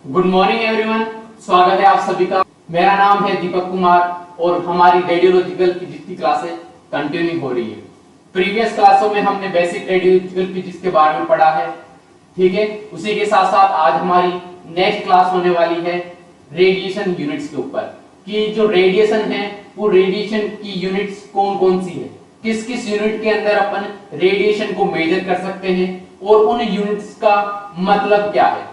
Good morning everyone, स्वागत है आप सभी का। मेरा नाम है दीपक कुमार और हमारी रेडियोलॉजिकल फिजिक्स की क्लासें कंटिन्यू हो रही है। प्रीवियस क्लासों में हमने बेसिक रेडियोलॉजिकल फिजिक्स के बारे में पढ़ा है, ठीक है। उसी के साथ साथ आज हमारी नेक्स्ट क्लास होने वाली है रेडिएशन यूनिट्स के ऊपर, कि जो रेडिएशन है वो रेडिएशन की यूनिट्स कौन कौन सी है, किस किस यूनिट के अंदर अपन रेडिएशन को मेजर कर सकते हैं और उन यूनिट्स का मतलब क्या है,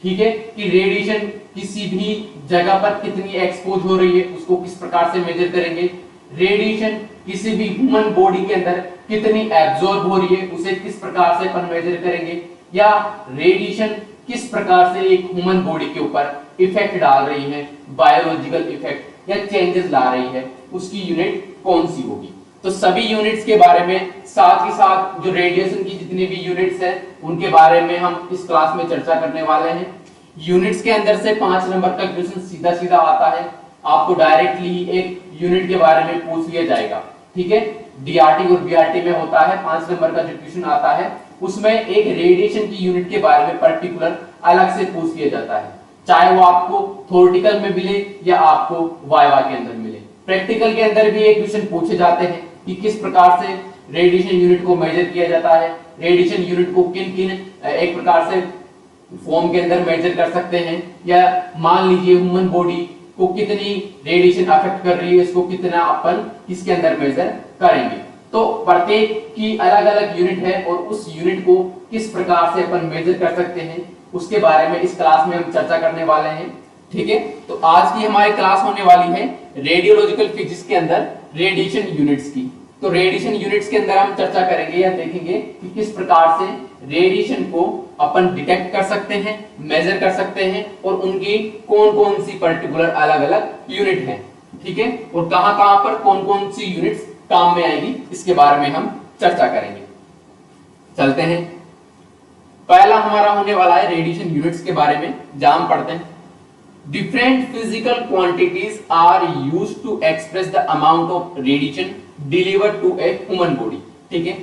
ठीक है। कि रेडिएशन किसी भी जगह पर कितनी एक्सपोज हो रही है उसको किस प्रकार से मेजर करेंगे, रेडिएशन किसी भी ह्यूमन बॉडी के अंदर कितनी एब्जॉर्ब हो रही है उसे किस प्रकार से अपन मेजर करेंगे, या रेडिएशन किस प्रकार से एक ह्यूमन बॉडी के ऊपर इफेक्ट डाल रही है, बायोलॉजिकल इफेक्ट या चेंजेस ला रही है, उसकी यूनिट कौन सी होगी। तो सभी यूनिट्स के बारे में, साथ ही साथ जो रेडिएशन की जितनी भी यूनिट्स हैं उनके बारे में हम इस क्लास में चर्चा करने वाले हैं। यूनिट्स के अंदर से 5 नंबर का क्वेश्चन सीधा सीधा आता है, आपको डायरेक्टली एक यूनिट के बारे में पूछ लिया जाएगा, ठीक है। डीआरटी और बीआरटी में होता है 5 नंबर का जो क्वेश्चन आता है उसमें एक रेडिएशन की यूनिट के बारे में पर्टिकुलर अलग से पूछ लिया जाता है, चाहे वो आपको थ्योरेटिकल में मिले या आपको वाइवा के अंदर मिले। प्रैक्टिकल के अंदर भी एक क्वेश्चन पूछे जाते हैं कि किस प्रकार से रेडिएशन यूनिट को मेजर किया जाता है, रेडिएशन यूनिट को किन किन एक प्रकार से फॉर्म के अंदर मेजर कर सकते हैं, या मान लीजिए ह्यूमन बॉडी को कितनी रेडिएशन अफेक्ट कर रही है इसको कितना अपन किसके अंदर मेजर करेंगे। तो प्रत्येक की अलग अलग यूनिट है और उस यूनिट को किस प्रकार से अपन मेजर कर सकते हैं उसके बारे में इस क्लास में हम चर्चा करने वाले हैं, ठीक है। तो आज की हमारी क्लास होने वाली है रेडियोलॉजिकल फिजिक्स के अंदर रेडिएशन यूनिट्स की। तो रेडिएशन यूनिट्स के अंदर हम चर्चा करेंगे या देखेंगे कि किस प्रकार से रेडिएशन को अपन डिटेक्ट कर सकते हैं, मेजर कर सकते हैं और उनकी कौन कौन सी पर्टिकुलर अलग अलग यूनिट है, ठीक है, और कहां कहां पर कौन कौन सी यूनिट्स काम में आएगी इसके बारे में हम चर्चा करेंगे। चलते हैं, पहला हमारा होने वाला है रेडिएशन यूनिट्स के बारे में, जहां पढ़ते हैं different physical quantities are used to express the amount of radiation delivered to a human body, ठीक है।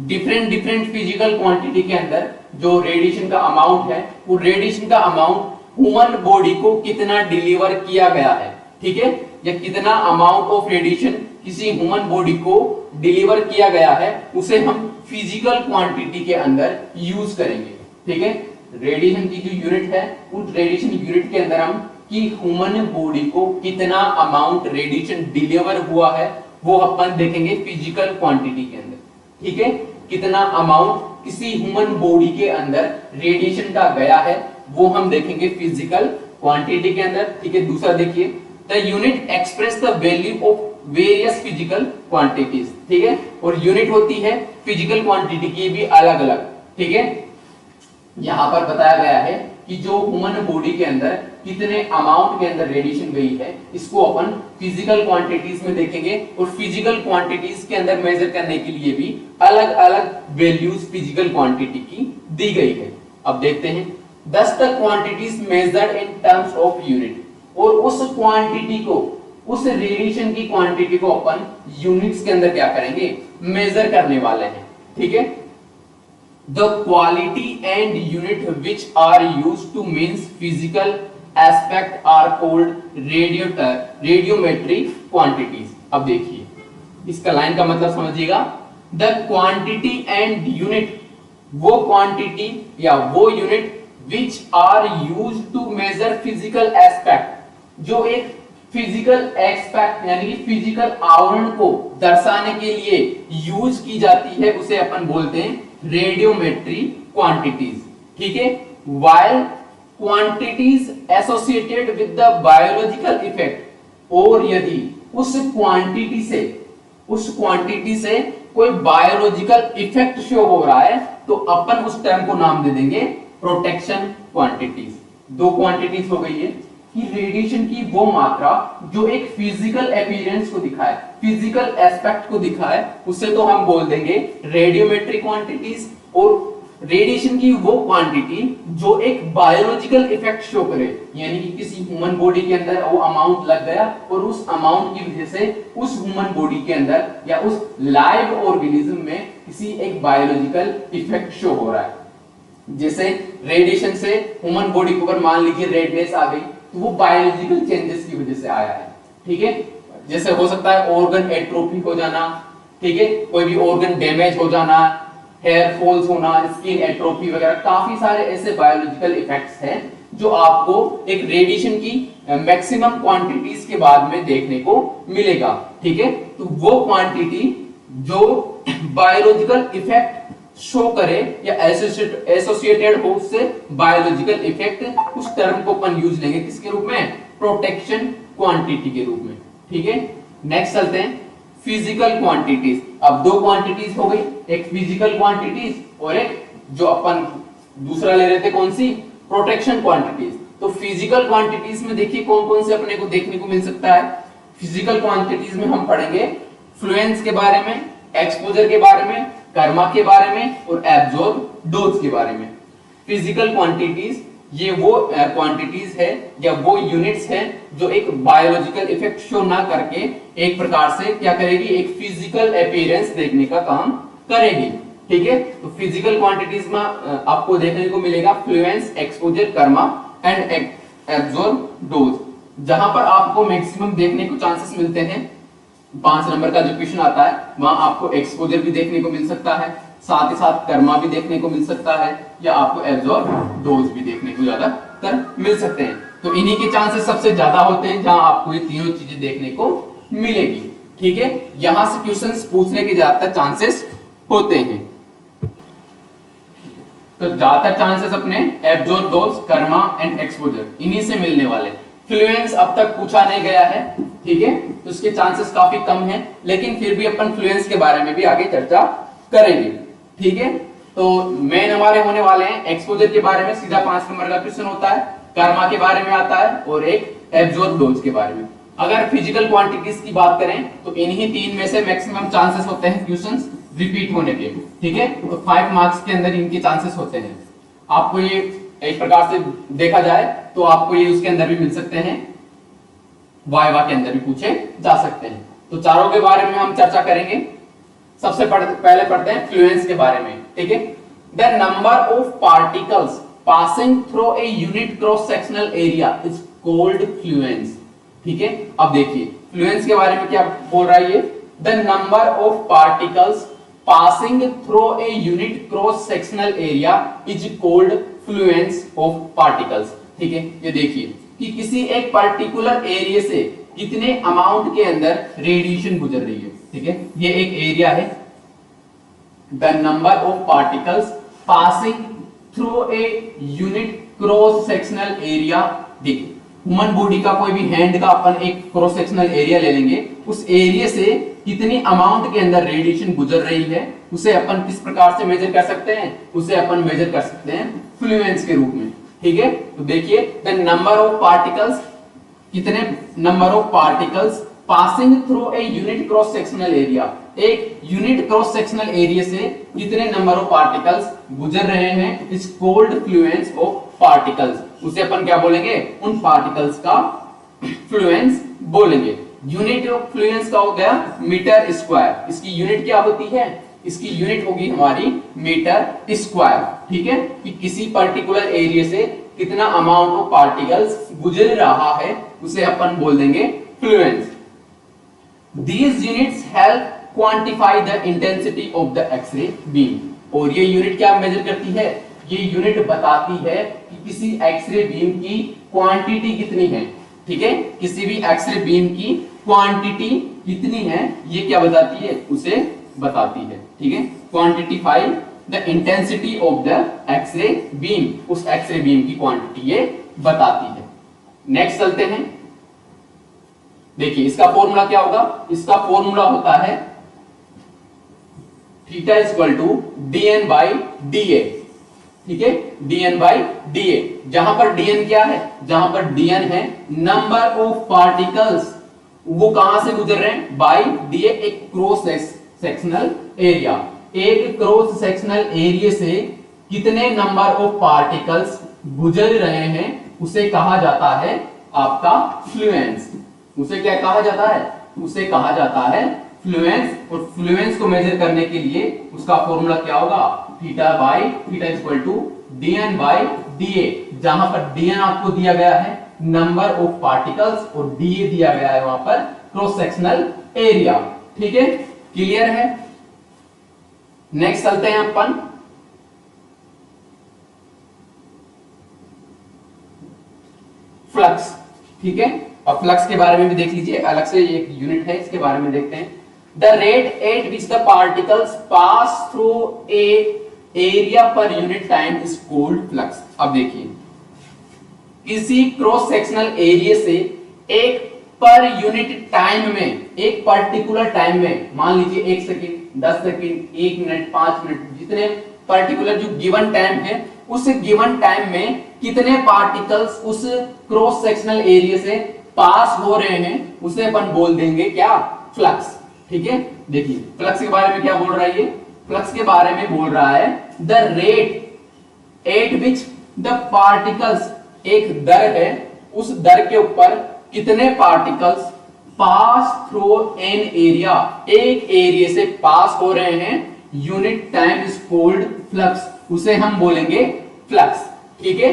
डिफरेंट फिजिकल क्वांटिटी के अंदर जो रेडिएशन का अमाउंट है वो रेडिएशन का अमाउंट ह्यूमन बॉडी को कितना डिलीवर किया गया है, ठीक है, या कितना अमाउंट ऑफ रेडिएशन किसी ह्यूमन बॉडी को डिलीवर किया गया है उसे हम फिजिकल क्वांटिटी के अंदर यूज करेंगे, ठीक है। रेडिएशन की जो यूनिट है उस रेडिएशन यूनिट के अंदर हम कि ह्यूमन बॉडी को कितना अमाउंट रेडिएशन डिलीवर हुआ है वो अपन देखेंगे फिजिकल क्वांटिटी के अंदर, ठीक है। कितना अमाउंट किसी ह्यूमन बॉडी के अंदर रेडिएशन का गया है वो हम देखेंगे फिजिकल क्वांटिटी के अंदर, ठीक है। दूसरा देखिए, the unit express the value of various physical quantities, ठीक है, और यूनिट होती है फिजिकल क्वांटिटी की भी अलग अलग, ठीक है। यहां पर बताया गया है कि जो ह्यूमन बॉडी के अंदर कितने अमाउंट के अंदर रेडिएशन गई है इसको अपन फिजिकल क्वांटिटीज में देखेंगे और फिजिकल क्वांटिटीज के अंदर मेजर करने के लिए भी अलग अलग वैल्यूज फिजिकल क्वांटिटी की दी गई है। अब देखते हैं, 10 तक quantities measured in terms of unit, और उस क्वांटिटी को, उस रेडिएशन की क्वांटिटी को अपन यूनिट्स के अंदर क्या करेंगे, मेजर करने वाले हैं, ठीक है। The quality and unit which are used to means physical aspect are called radiometric quantities। अब देखिए इसका लाइन का मतलब समझिएगा, the quantity and unit, वो क्वांटिटी या वो unit which are used to measure physical aspect, जो एक फिजिकल एस्पेक्ट यानी कि फिजिकल आवरण को दर्शाने के लिए यूज की जाती है उसे अपन बोलते हैं रेडियोमेट्री क्वांटिटीज, ठीक है। While quantities associated with the biological effect, और यदि उस क्वांटिटी से कोई बायोलॉजिकल इफेक्ट शो हो रहा है तो अपन उस टर्म को नाम दे देंगे प्रोटेक्शन क्वांटिटीज। दो क्वांटिटीज हो गई है कि रेडिएशन की वो मात्रा जो एक फिजिकल अपीयरेंस को दिखाए, फिजिकल एस्पेक्ट को दिखाए, उसे तो हम बोल देंगे रेडियोमेट्रिक क्वांटिटीज, और रेडिएशन की वो क्वांटिटी जो एक बायोलॉजिकल इफेक्ट शो करे, यानी कि किसी ह्यूमन बॉडी के अंदर वो अमाउंट लग गया और उस अमाउंट की वजह से उस ह्यूमन बॉडी के अंदर या उस लाइव ऑर्गेनिज्म में किसी एक बायोलॉजिकल इफेक्ट शो हो रहा है, जैसे रेडिएशन से ह्यूमन बॉडी के ऊपर मान लीजिए रेडनेस आ गई, तो वो बायोलॉजिकल चेंजेस की वजह से आया है। ठीक है, जैसे हो सकता है ऑर्गन एट्रोफी हो जाना, ठीक है, कोई भी ऑर्गन डैमेज हो जाना, हेयर फॉल्स होना, स्किन एट्रोफी वगैरह, काफी सारे ऐसे बायोलॉजिकल इफेक्ट्स हैं जो आपको एक रेडिएशन की मैक्सिमम क्वांटिटीज के बाद में देखने को मिलेगा। ठीक है, तो वो क्वांटिटी जो बायोलॉजिकल इफेक्ट शो करे या एसोसिएटेड हो उससे बायोलॉजिकल इफेक्ट, उस टर्म को अपन यूज लेंगे किसके रूप में, प्रोटेक्शन क्वांटिटी के रूप में। ठीक है, नेक्स्ट चलते हैं फिजिकल क्वांटिटीज। अब दो क्वांटिटीज हो गई, एक फिजिकल क्वांटिटीज और एक जो अपन दूसरा ले रहे थे कौन सी, प्रोटेक्शन क्वांटिटीज। तो फिजिकल क्वांटिटीज में देखिए कौन कौन से अपने को देखने को मिल सकता है। फिजिकल क्वांटिटीज में हम पढ़ेंगे फ्लुएंस के बारे में, एक्सपोजर के बारे में, कर्मा के बारे में और एब्जॉर्ब डोज के बारे में। फिजिकल क्वांटिटीज ये वो क्वांटिटीज है या वो यूनिट्स है जो एक बायोलॉजिकल इफेक्ट शो ना करके एक प्रकार से क्या करेगी, एक फिजिकल अपीयरेंस देखने का काम करेगी। ठीक है, तो फिजिकल क्वांटिटीज में आपको देखने को मिलेगा Fluence, exposure, Karma and absorb dose. जहां पर आपको मैक्सिमम देखने को चांसेस मिलते हैं, 5 नंबर का जो क्वेश्चन आता है वहां आपको एक्सपोजर भी देखने को मिल सकता है, साथ ही साथ कर्मा भी देखने को मिल सकता है, या आपको एब्जॉर्ब डोज भी देखने को ज्यादातर मिल सकते हैं। तो इन्हीं के चांसेस सबसे ज्यादा होते हैं जहां आपको ये तीनों चीजें देखने को मिलेगी। ठीक है, यहां से क्वेश्चंस पूछने के ज्यादातर चांसेस होते हैं। तो ज्यादातर चांसेस अपने absorb dose, Karma and exposure इन्हीं से मिलने वाले। फ्लुएंस अब तक पूछा नहीं गया है, ठीक है, तो इसके चांसेस काफी कम हैं, लेकिन फिर भी अपन फ्लुएंस के बारे में भी आगे चर्चा करेंगे। ठीक है, तो मेन हमारे होने वाले हैं एक्सपोजर के बारे में, सीधा 5 नंबर का क्वेश्चन होता है, कर्मा के बारे में आता है और एक एब्जॉर्ब डोज के बारे में। अगर फिजिकल क्वांटिटीज की बात करें तो इन्हीं तीन में से मैक्सिमम चांसेस होते हैं क्वेश्चंस रिपीट होने के। ठीक है, तो 5 मार्क्स के अंदर इनके चांसेस होते हैं। आपको ये एक प्रकार से देखा जाए तो आपको ये उसके अंदर भी मिल सकते हैं, वाइवा के अंदर भी पूछे जा सकते हैं। तो चारों के बारे में हम चर्चा करेंगे। सबसे पहले पढ़ते हैं फ्लुएंस के बारे में। ठीक है, the number of particles passing through a unit cross sectional area is called Fluence. ठीक है, अब देखिए फ्लुएंस के बारे में क्या बोल रहा है ये, the number of particles passing through a unit cross sectional area is called Fluence of particles. ठीक है, ये देखिए कि किसी एक पर्टिकुलर एरिया से कितने अमाउंट के अंदर रेडिएशन गुजर रही है। ठीक है, ये एक एरिया है, the number of particles passing through a unit cross sectional area. देखिए ह्यूमन बॉडी का कोई भी हैंड का अपन एक क्रॉस सेक्शनल एरिया ले लेंगे, उस एरिया से कितनी अमाउंट के अंदर रेडिएशन गुजर रही है उसे अपन किस प्रकार से मेजर कर सकते हैं, उसे अपन मेजर कर सकते हैं फ्लुएंस के रूप में। ठीक है, तो देखिए द नंबर ऑफ पार्टिकल्स, कितने number of particles passing through a unit cross sectional area, एक यूनिट क्रॉस सेक्शनल एरिया से कितने नंबर ऑफ पार्टिकल्स गुजर रहे हैं is called Fluence of particles. उसे अपन क्या बोलेंगे, उन पार्टिकल्स का फ्लुएंस बोलेंगे। यूनिट ऑफ फ्लुएंस का हो गया मीटर स्क्वायर, इसकी यूनिट क्या होती है, इसकी यूनिट होगी हमारी मीटर स्क्वायर। ठीक है, कि किसी पर्टिकुलर एरिया से कितना अमाउंट ऑफ पार्टिकल्स गुजर रहा है उसे अपन बोल देंगे Fluence. These units help quantify the intensity of the X-ray beam। और ये यूनिट क्या मेजर करती है, ये यूनिट बताती है कि किसी एक्सरे बीम की क्वांटिटी कितनी है। ठीक है, किसी भी एक्सरे बीम की क्वांटिटी कितनी है ये क्या बताती है, उसे बताती है। ठीक है, quantify the intensity of the X-ray beam, उस एक्सरे बीम की क्वांटिटी ये बताती है। नेक्स्ट चलते हैं, देखिए इसका फॉर्मूला क्या होगा, इसका फॉर्मूला होता है theta equal to dn by dA। ठीक है, dn बाई dA, जहां पर dn क्या है, जहां पर dn है नंबर ऑफ पार्टिकल्स, वो कहां से गुजर रहे हैं, बाई dA, एक क्रॉस सेक्शनल एरिया, एक क्रॉस सेक्शनल एरिया से कितने नंबर ऑफ पार्टिकल्स गुजर रहे हैं उसे कहा जाता है आपका फ्लुएंस। उसे क्या कहा जाता है, उसे कहा जाता है फ्लुएंस। और फ्लुएंस को मेजर करने के लिए उसका फॉर्मूला क्या होगा, theta by, theta equal to dn by da, जहां पर dn आपको दिया गया है नंबर ऑफ पार्टिकल्स और da दिया गया है वहां पर क्रॉस सेक्शनल एरिया। ठीक है, क्लियर है। नेक्स्ट चलते हैं अपन फ्लक्स। ठीक है, और फ्लक्स के बारे में भी देख लीजिए, अलग से एक यूनिट है, इसके बारे में देखते हैं। The rate at which the particles pass through a area per unit time is called flux. अब देखिए, किसी क्रॉस सेक्शनल एरिया से एक पर यूनिट टाइम में, एक पर्टिकुलर टाइम में, मान लीजिए 1 सेकंड, 10 सेकंड, 1 मिनट, 5 मिनट, जितने पर्टिकुलर जो गिवन टाइम है, उस गिवन टाइम में कितने पार्टिकल्स उस क्रॉस सेक्शनल एरिया से पास हो रहे हैं, उसे अपन बोल देंगे क्या? फ्लक्स। ठीक है, देखिए फ्लक्स के बारे में क्या बोल रहा है ये? फ्लक्स के बारे में बोल रहा है the rate at which the particles, एक दर है, उस दर के ऊपर कितने particles pass through an area, एक एरिया से पास हो रहे हैं, unit time is called flux, उसे हम बोलेंगे फ्लक्स। ठीक है,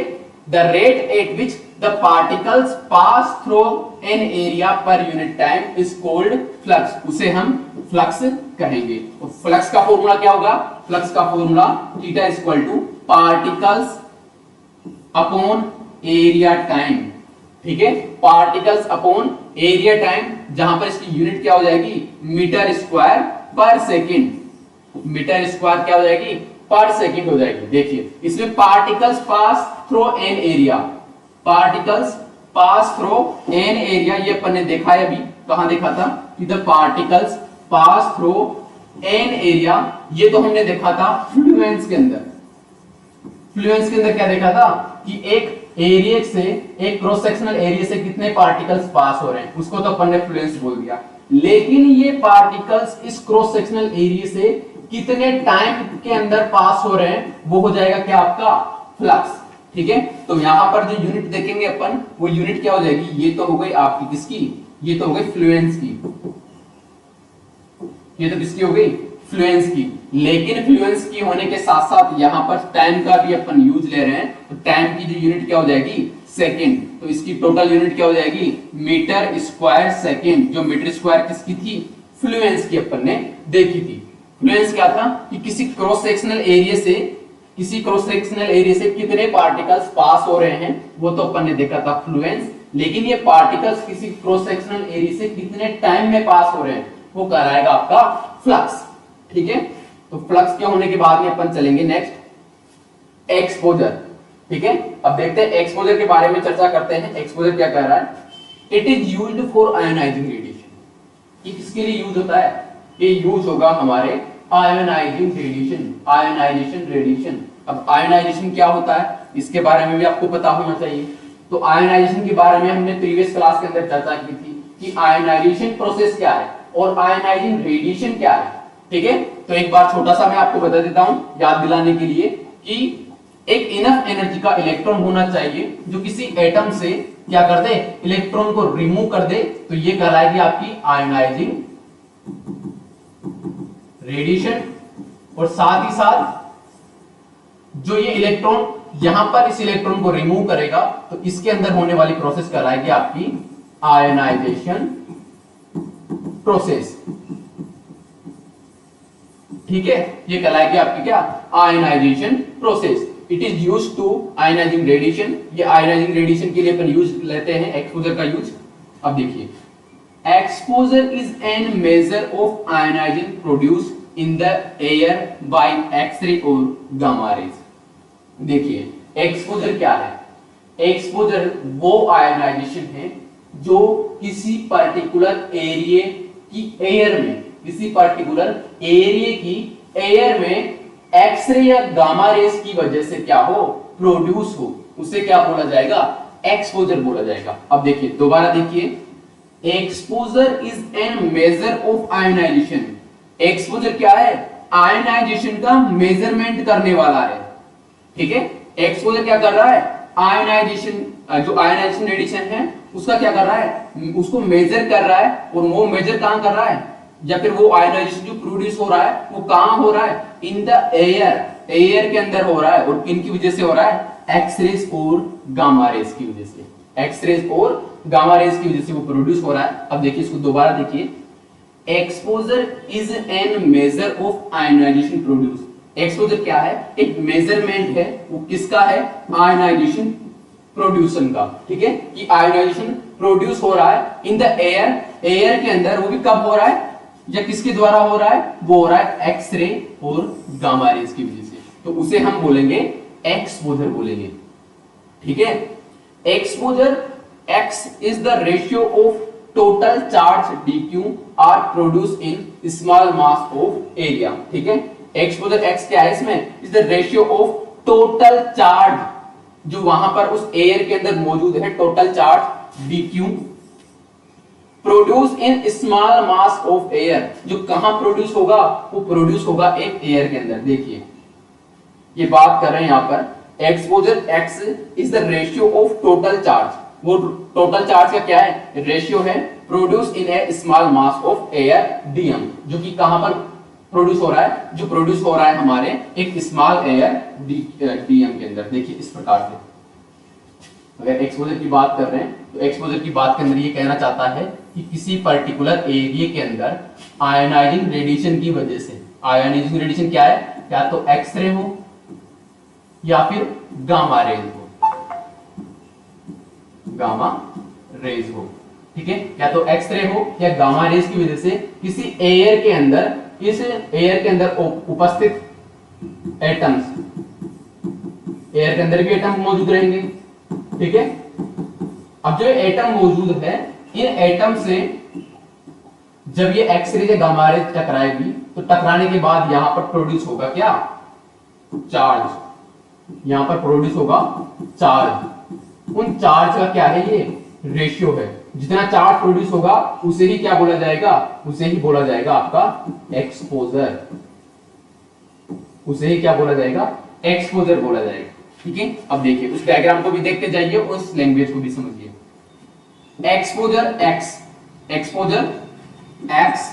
the rate at which the particles pass through an area per unit time is called flux, उसे हम फ्लक्स कहेंगे। तो फ्लक्स का फॉर्मूला क्या होगा? फ्लक्स का formula theta is equal two particles upon area time. ठीक है, पार्टिकल्स अपॉन एरिया टाइम, जहां पर इसकी यूनिट क्या हो जाएगी? मीटर स्क्वायर पर सेकेंड। मीटर स्क्वायर क्या हो जाएगी? पर सेकेंड हो जाएगी। देखिए इसमें particles pass through an area, particles pass through an area, ये अपन ने देखा है अभी, कहां देखा था कि the particles pass through an area, ये तो हमने देखा था फ्लुएंस के अंदर। फ्लुएंस के अंदर क्या देखा था कि एक एरिया से, एक क्रॉस सेक्शनल एरिया से कितने पार्टिकल्स पास हो रहे हैं, उसको तो अपन ने फ्लुएंस बोल दिया। लेकिन ये पार्टिकल्स इस क्रॉस सेक्शनल एरिया से कितने टाइम के अंदर पास हो रहे हैं, वो हो जाएगा क्या? आपका फ्लक्स। ठीक है, तो यहां पर जो यूनिट देखेंगे अपन, वो यूनिट क्या हो जाएगी? ये तो हो गई आपकी किसकी? ये तो हो गई फ्लुएंस की। ये तो किसकी हो गई? फ्लुएंस की। लेकिन फ्लुएंस की होने के साथ साथ यहां पर टाइम का भी अपन यूज ले रहे हैं, तो टाइम की जो यूनिट क्या हो जाएगी? सेकेंड। तो इसकी टोटल यूनिट क्या हो जाएगी? Metre square second. जो मीटर स्क्वायर किसकी थी? फ्लुएंस की अपन ने देखी थी। फ्लुएंस क्या था कि किसी क्रॉस सेक्शनल एरिया से, किसी क्रॉस सेक्शनल एरिया से कितने पार्टिकल्स पास हो रहे हैं, वो तो अपन ने देखा था फ्लुएंस। लेकिन ये पार्टिकल्स किसी क्रॉस सेक्शनल एरिया से कितने टाइम में पास हो रहे हैं, वो कहलाएगा आपका फ्लक्स। ठीक है, तो फ्लक्स के होने के बाद में अपन चलेंगे नेक्स्ट एक्सपोजर। ठीक है, अब देखते हैं एक्सपोजर के बारे में चर्चा करते हैं। एक्सपोजर क्या कह रहा है? It is used for ionising radiation. ये किसके लिए यूज होता है? ये यूज होगा हमारे आयोनाइजिंग रेडिएशन, आयोनाइजेशन रेडिएशन। अब आयोनाइजेशन क्या होता है, इसके बारे में भी आपको पता होना चाहिए। तो आयोनाइजेशन के बारे में हमने प्रीवियस क्लास के अंदर चर्चा की थी कि आयोनाइजेशन प्रोसेस क्या है और आयोनाइजिंग रेडिएशन क्या है। ठीक है, तो एक बार छोटा सा मैं आपको बता देता हूं याद दिलाने के लिए कि एक इनफ एनर्जी का इलेक्ट्रॉन होना चाहिए जो किसी एटम से क्या कर दे? इलेक्ट्रॉन को रिमूव कर दे, तो ये कहलाएगी आपकी आयोनाइजिंग रेडिएशन। और साथ ही साथ जो ये इलेक्ट्रॉन यहां पर इस इलेक्ट्रॉन को रिमूव करेगा, तो इसके अंदर होने वाली प्रोसेस कहलाएगी आपकी आयोनाइजेशन प्रोसेस। ठीक है, ये कहलाएगी आपकी क्या? Ionisation process. It is used to ionising radiation. ये आयोनाइजिंग रेडिएशन के लिए अपन यूज लेते हैं एक्सपोजर का यूज। अब देखिए, exposure is an measure of ionising produce in the air by X-ray और गामा रेज। देखिए एक्सपोजर क्या है? एक्सपोजर वो आयोनाइजेशन है जो किसी पर्टिकुलर एरिया की एयर में, किसी पर्टिकुलर एरिया की एयर में एक्सरे या गामा रेस की वजह से क्या हो? प्रोड्यूस हो, उसे क्या बोला जाएगा? एक्सपोजर बोला जाएगा। अब देखिए दोबारा देखिए, exposure is an measure of ionisation. Exposure क्या है? आयोनाइजेशन का मेजरमेंट करने वाला है। ठीक है, एक्सपोजर क्या कर रहा है? आयोनाइजेशन, जो आयोनाइजेशन रेडिएशन है उसका क्या कर रहा है? उसको मेजर कर रहा है। और वो मेजर कहां कर रहा है, या फिर वो आयोनाइजेशन जो प्रोड्यूस हो रहा है वो कहां हो रहा है? इन द एयर, एयर के अंदर हो रहा है और किन की वजह से हो रहा है, एक्सरेज और गामा रेज की वजह से, एक्सरेज और गामा रेज की वजह से वो प्रोड्यूस हो रहा है। अब देखिए इसको दोबारा देखिए, exposure is an measure of ionisation produce. Exposure क्या है, एक मेजरमेंट है, वो किसका है, आयोनाइजेशन प्रोड्यूसन का, ठीक है, कि आयोनाइजेशन प्रोड्यूस हो रहा है इन द एयर, एयर के अंदर, वो भी कब हो रहा है या किसके द्वारा हो रहा है, वो हो रहा है एक्सरे और गामा रेज की वजह से, तो उसे हम बोलेंगे एक्सपोजर बोलेंगे, ठीक है। Exposure X is the ratio of total charge dq are produce in small mass of area, ठीक है। एक्सपोजर एक्स क्या है इसमें, is the ratio of total charge, जो वहां पर उस एयर के अंदर मौजूद है, total charge dq produce in small mass of air, जो कहां प्रोड्यूस होगा, वो प्रोड्यूस होगा एक एयर के अंदर। देखिए ये बात कर रहे हैं यहां पर, exposure X is the ratio of total charge, वो टोटल चार्ज का क्या है, रेशियो है, produce in A small mass of air dm, जो कि कहां पर प्रोड्यूस हो रहा है, जो प्रोड्यूस हो रहा है हमारे एक स्मॉल एयर dm के अंदर। देखिए इस प्रकार से अगर एक्सपोजर की बात कर रहे हैं तो एक्सपोजर की बात के अंदर ये कहना चाहता है कि किसी पर्टिकुलर एरिया के अंदर आयोनाइजिंग रेडिएशन की वजह से, आयोनाइजिंग रेडिएशन क्या है, या तो एक्सरे हो या फिर गामा रेज हो, गामा रेज हो, ठीक है, या तो एक्सरे हो या गामा रेज की वजह से किसी एयर के अंदर, इस एयर के अंदर उपस्थित एटम्स, एयर के अंदर भी एटम मौजूद रहेंगे, ठीक है। अब जो एटम मौजूद है, इन एटम से जब ये एक्सरे या गामा रेज टकराएगी तो टकराने के बाद यहां पर प्रोड्यूस होगा क्या, चार्ज, यहां पर प्रोड्यूस होगा चार्ज। उन चार्ज का क्या है, ये रेशियो है, जितना चार्ज प्रोड्यूस होगा उसे ही क्या बोला जाएगा, उसे ही बोला जाएगा आपका एक्सपोजर, उसे ही क्या बोला जाएगा, एक्सपोजर बोला जाएगा, ठीक है। अब देखिए उस डायग्राम को भी देखते जाइए, उस लैंग्वेज को भी समझिए। Exposure x, exposure X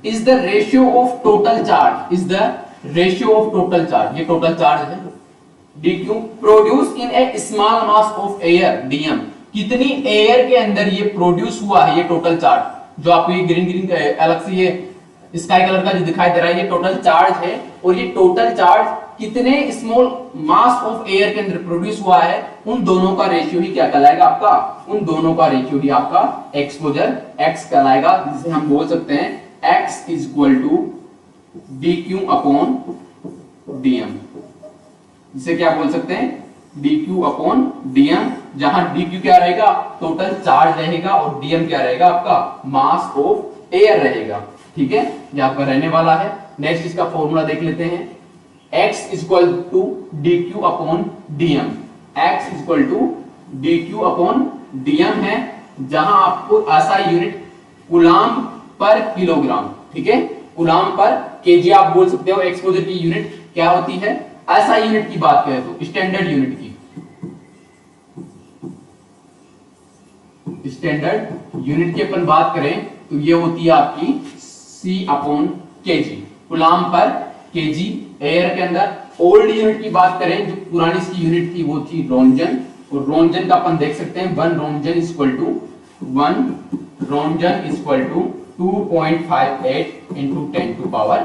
is the ratio of total charge, is the ratio of total charge, ये टोटल चार्ज है, dq produce in A small mass of air dm, कितनी एयर के अंदर ये प्रोड्यूस हुआ है, ये टोटल चार्ज, जो आपको ये ग्रीन ग्रीन अलग से ये स्काई कलर का जो दिखाई दे रहा है, ये टोटल चार्ज है, और ये टोटल चार्ज कितने स्मॉल मास ऑफ एयर के अंदर प्रोड्यूस हुआ है, उन दोनों का रेशियो ही क्या कहलाएगा आपका, उन दोनों का रेशियो ही आपका एक्सपोजर x कहलाएगा, जिसे हम बोल सकते हैं x is equal to dq upon dm, जिसे क्या बोल सकते हैं, dq अपॉन dm, जहां dq क्या रहेगा, टोटल चार्ज रहेगा, और dm क्या रहेगा आपका, मास ऑफ एयर रहेगा, ठीक है, ये आपका रहने वाला है। नेक्स्ट इसका फॉर्मूला देख लेते हैं, x is equal to dq upon dm, x is equal to dq upon dm है, जहां आपको ऐसा यूनिट कूलाम पर किलोग्राम, ठीक है, कूलाम पर केजी आप बोल सकते हो, एक्सपोजर की यूनिट क्या होती है, ऐसा यूनिट की बात करें तो स्टैंडर्ड यूनिट की, स्टैंडर्ड यूनिट की अपन बात करें तो ये होती है आपकी C अपॉन केजी, कूलाम पर केजी एयर के अंदर। ओल्ड यूनिट की बात करें, जो पुरानी इसकी यूनिट थी वो थी रोंजन, और रोंजन का अपन देख सकते हैं 1 roentgen is equal to 2.58 into 10 to power,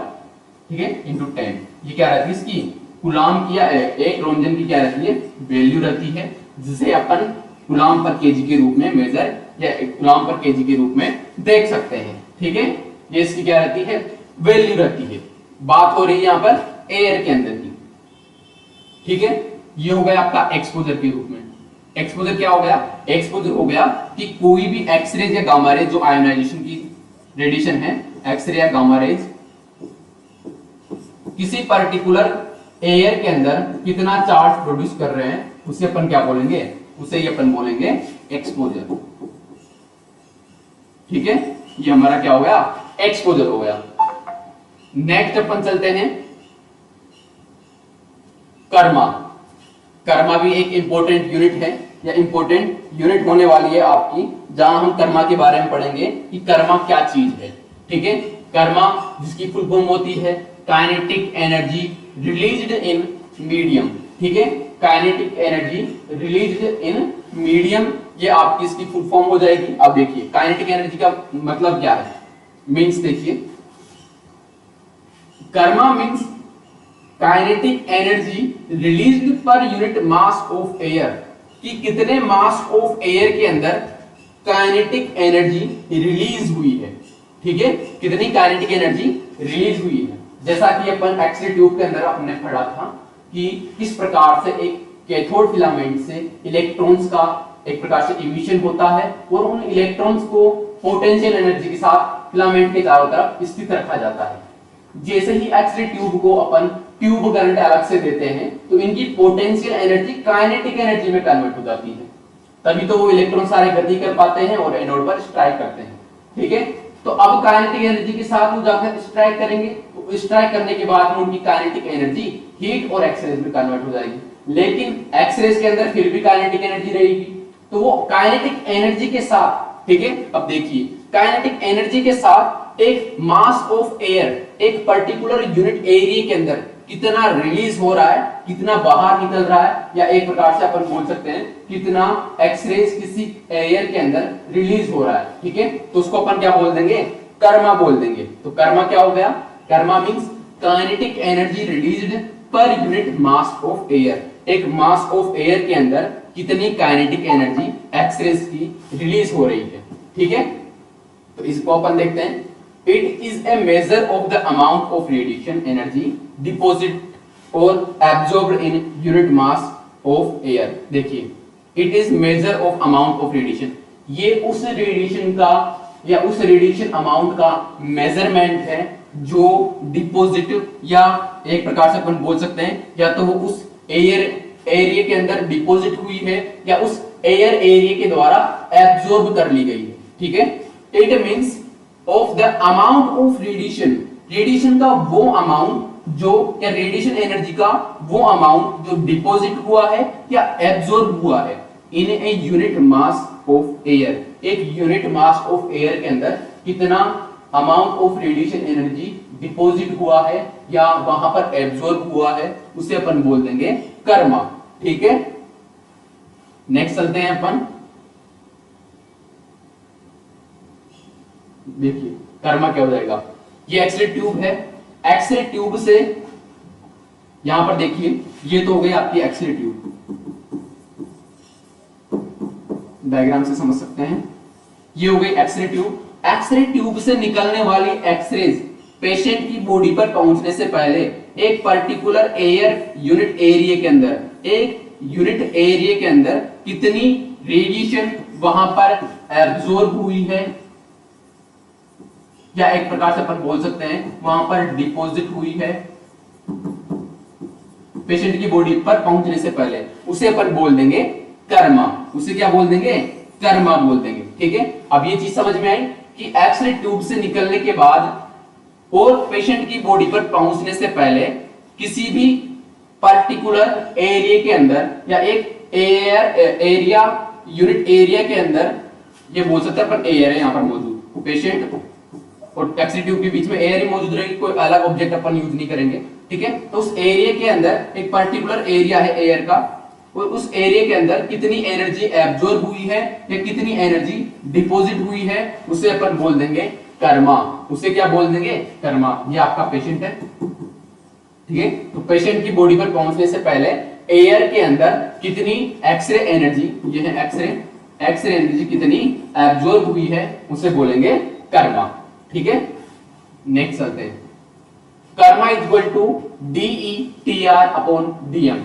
ठीक है, इंटू 10, ये क्या रहती है इसकी कूलाम की, एक रोंजन की क्या रहती है, वैल्यू रहती है, जिसे अपन कूलाम पर केजी के रूप में मेजर या कूलाम पर केजी के रूप में देख सकते हैं, ठीक है, ये इसकी क्या रहती है, वैल्यू रहती है। बात हो रही है यहां पर एयर के अंदर की, ठीक है, ये हो गया आपका एक्सपोजर के रूप में। एक्सपोजर क्या हो गया, एक्सपोजर हो गया कि कोई भी एक्सरे या गामा रेज, जो आयोनाइजेशन की रेडिएशन है, एक्सरे या गामा रेज किसी पर्टिकुलर एयर के अंदर कितना चार्ज प्रोड्यूस कर रहे हैं, उसे अपन क्या बोलेंगे, उसे ही अपन बोलेंगे एक्सपोजर, ठीक है, ये हमारा क्या हो गया, एक्सपोजर हो गया। नेक्स्ट अपन चलते हैं कर्मा। कर्मा भी एक इंपॉर्टेंट यूनिट है, या इंपॉर्टेंट यूनिट होने वाली है आपकी, जहां हम कर्मा के बारे में पढ़ेंगे कि कर्मा क्या चीज है, ठीक है। कर्मा जिसकी फुल फॉर्म होती है kinetic energy released in medium, ठीक है, kinetic energy released in medium, ये आपकी इसकी फुल फॉर्म हो जाएगी। अब देखिए काइनेटिक एनर्जी का मतलब क्या है, मींस देखिए, Karma means kinetic energy released per unit mass of air, कि कितने मास ऑफ एयर के अंदर काइनेटिक एनर्जी रिलीज हुई है, ठीक है, कितनी काइनेटिक एनर्जी रिलीज हुई है। जैसा कि अपन एक्स-रे ट्यूब के अंदर आपने पढ़ा था कि किस प्रकार से एक कैथोड फिलामेंट से इलेक्ट्रॉन्स का एक प्रकार से इमिशन होता है और उन इलेक्ट्रॉन्स को पोटेंशियल एनर्जी के साथ फिलामेंट के चारों तरफ स्थित रखा जाता है। जैसे ही एक्स-रे ट्यूब को अपन ट्यूब करंट अलग से देते हैं तो इनकी पोटेंशियल एनर्जी काइनेटिक एनर्जी में कन्वर्ट हो जाती है, तभी तो वो इलेक्ट्रॉन सारे गति कर पाते हैं और एनोड पर स्ट्राइक करते हैं, ठीक है। तो अब काइनेटिक एनर्जी के साथ वो जाकर स्ट्राइक करेंगे, तो स्ट्राइक करने के बाद उनकी काइनेटिक एनर्जी हीट और एक्सरेज में कन्वर्ट हो जाएगी। लेकिन एक्सरेज के अंदर फिर भी काइनेटिक एनर्जी रहेगी, तो वो काइनेटिक एनर्जी के साथ, ठीक है, अब देखिए काइनेटिक एनर्जी के साथ एक मास ऑफ एयर एक पर्टिकुलर यूनिट एरिया के अंदर कितना रिलीज हो रहा है, कितना बाहर निकल रहा है, या एक प्रकार से अपन बोल सकते हैं कितना एक्सरेज किसी एयर के अंदर रिलीज हो रहा है, ठीक है, तो उसको अपन क्या बोल देंगे, कर्मा बोल देंगे। तो कर्मा क्या हो गया, Karma means kinetic energy released per unit mass of air, एक मास ऑफ एयर के अंदर कितनी काइनेटिक एनर्जी एक्सरेज की रिलीज हो रही है, ठीक है। तो इसको अपन देखते हैं, it is a measure of the amount of radiation energy deposit और absorbed in unit mass of air. देखिए it is measure of amount of radiation, ये उस रेडिएशन का या उस रेडिएशन अमाउंट का मेजरमेंट है जो डिपॉजिट, या एक प्रकार से अपन बोल सकते हैं या तो वो उस एयर एरिया के अंदर डिपॉजिट हुई है या उस एयर एरिया के द्वारा एब्जॉर्ब कर ली गई है, ठीक है। It means of the amount of radiation, radiation का वो अमाउंट जो, या रेडिएशन एनर्जी का वो अमाउंट जो डिपॉजिट हुआ है या एब्जॉर्ब हुआ है इन a unit mass of air, एक यूनिट मास ऑफ एयर के अंदर कितना amount of radiation energy deposit हुआ है या वहां पर एब्जॉर्ब हुआ है, उसे अपन बोल देंगे कर्मा, ठीक है। नेक्स्ट चलते हैं अपन, देखिए कर्मा क्या हो जाएगा, ये एक्स-रे ट्यूब है, एक्स-रे ट्यूब से यहां पर देखिए ये तो हो गई आपकी एक्स-रे ट्यूब, डायग्राम से समझ सकते हैं, ये हो गई एक्स-रे ट्यूब। एक्स-रे ट्यूब से निकलने वाली एक्सरेज पेशेंट की बॉडी पर पहुंचने से पहले एक पर्टिकुलर एयर यूनिट एरिया के अंदर, एक यूनिट एरिया के अंदर कितनी रेडिएशन वहां पर एब्जॉर्ब हुई है, या एक प्रकार से अपन बोल सकते हैं वहां पर डिपॉजिट हुई है पेशेंट की बॉडी पर पहुंचने से पहले, उसे अपन बोल देंगे कर्मा, उसे क्या बोल देंगे, कर्मा बोल देंगे, ठीक है। अब ये चीज समझ में आई कि एक्स-रे ट्यूब से निकलने के बाद और पेशेंट की बॉडी पर पहुंचने से पहले किसी भी पर्टिकुलर एरिया के अंदर या एक एरिया यूनिट एरिया के अंदर, ये बोल सकते हैं अपन एयर है यहां पर मौजूद, पेशेंट और एक्स-रे ट्यूब के बीच में एयर ही मौजूद रहेगी, कोई अलग ऑब्जेक्ट अपन यूज नहीं करेंगे, ठीक है। तो उस एरिया के अंदर एक पर्टिकुलर एरिया है एयर का, और उस एरिया के अंदर कितनी एनर्जी एब्जॉर्ब हुई है या कितनी एनर्जी डिपॉजिट हुई है, उसे अपन बोल देंगे कर्मा, उसे क्या बोल देंगे, कर्मा। ये आपका पेशेंट है, ठीक है। तो पेशेंट की बॉडी पर पहुंचने से पहले एयर के अंदर कितनी एक्स-रे एनर्जी, ये है एक्स-रे एनर्जी कितनी एब्जॉर्ब हुई है, उसे बोलेंगे कर्मा, ठीक है। नेक्स्ट चलते हैं, kerma is equal to DETR upon DM,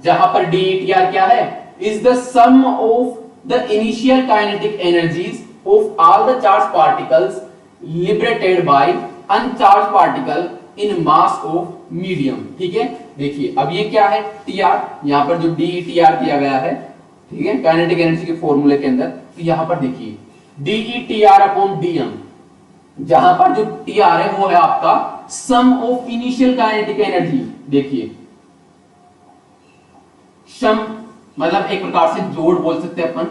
जहां पर DETR क्या है, is the sum of the initial kinetic energies of all the charge particles liberated by uncharge particle in mass of medium, ठीक है। देखिए अब ये क्या है, TR, यहां पर जो DETR दिया गया है, ठीक है, काइनेटिक एनर्जी के फॉर्मूले के अंदर, तो यहां पर देखिए DETR अपॉन DM, जहां पर जो TR है वो है आपका सम ऑफ इनिशियल काइनेटिक एनर्जी। देखिए सम मतलब एक प्रकार से जोड़ बोल सकते हैं अपन,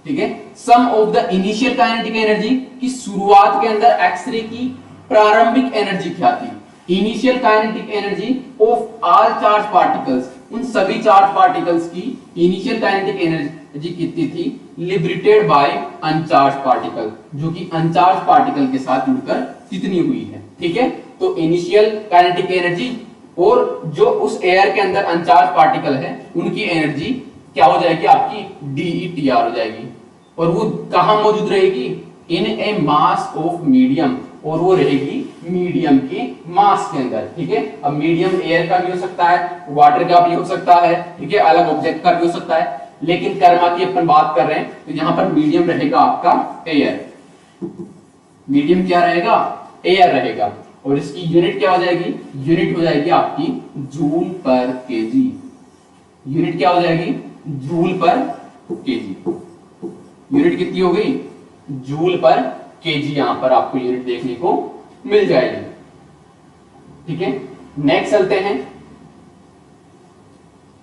ठीक है। Sum of the initial kinetic energy की शुरुआत के अंदर एक्स-रे की प्रारंभिक एनर्जी क्या थी, initial kinetic energy of all charge particles, उन सभी चार्ज पार्टिकल्स की इनिशियल काइनेटिक एनर्जी कितनी थी, लिबरेटेड बाय अनचार्ज पार्टिकल, जो कि अनचार्ज पार्टिकल के साथ जुड़कर कितनी हुई है। ठीक है, तो इनिशियल काइनेटिक एनर्जी और जो उस एयर के अंदर अनचार्ज पार्टिकल है उनकी एनर्जी क्या हो जाएगी आपकी, DETR हो जाएगी। और वो कहां मौजूद रहेगी, इन ए मास ऑफ मीडियम, और वो रहेगी मीडियम के मास के अंदर। ठीक है, अब मीडियम एयर का भी हो सकता है, वाटर का भी हो सकता है, ठीक है, अलग ऑब्जेक्ट का भी हो सकता है, लेकिन कर्मा की अपन बात कर रहे हैं तो यहां पर मीडियम रहेगा आपका एयर। मीडियम क्या रहेगा, एयर रहेगा। और इसकी यूनिट क्या हो जाएगी, यूनिट हो जाएगी आपकी जूल पर केजी। यूनिट क्या हो जाएगी, जूल पर केजी। यूनिट कितनी हो गई, जूल पर केजी, यहां पर आपको यूनिट देखने को मिल जाएगी। ठीक है, नेक्स्ट चलते हैं।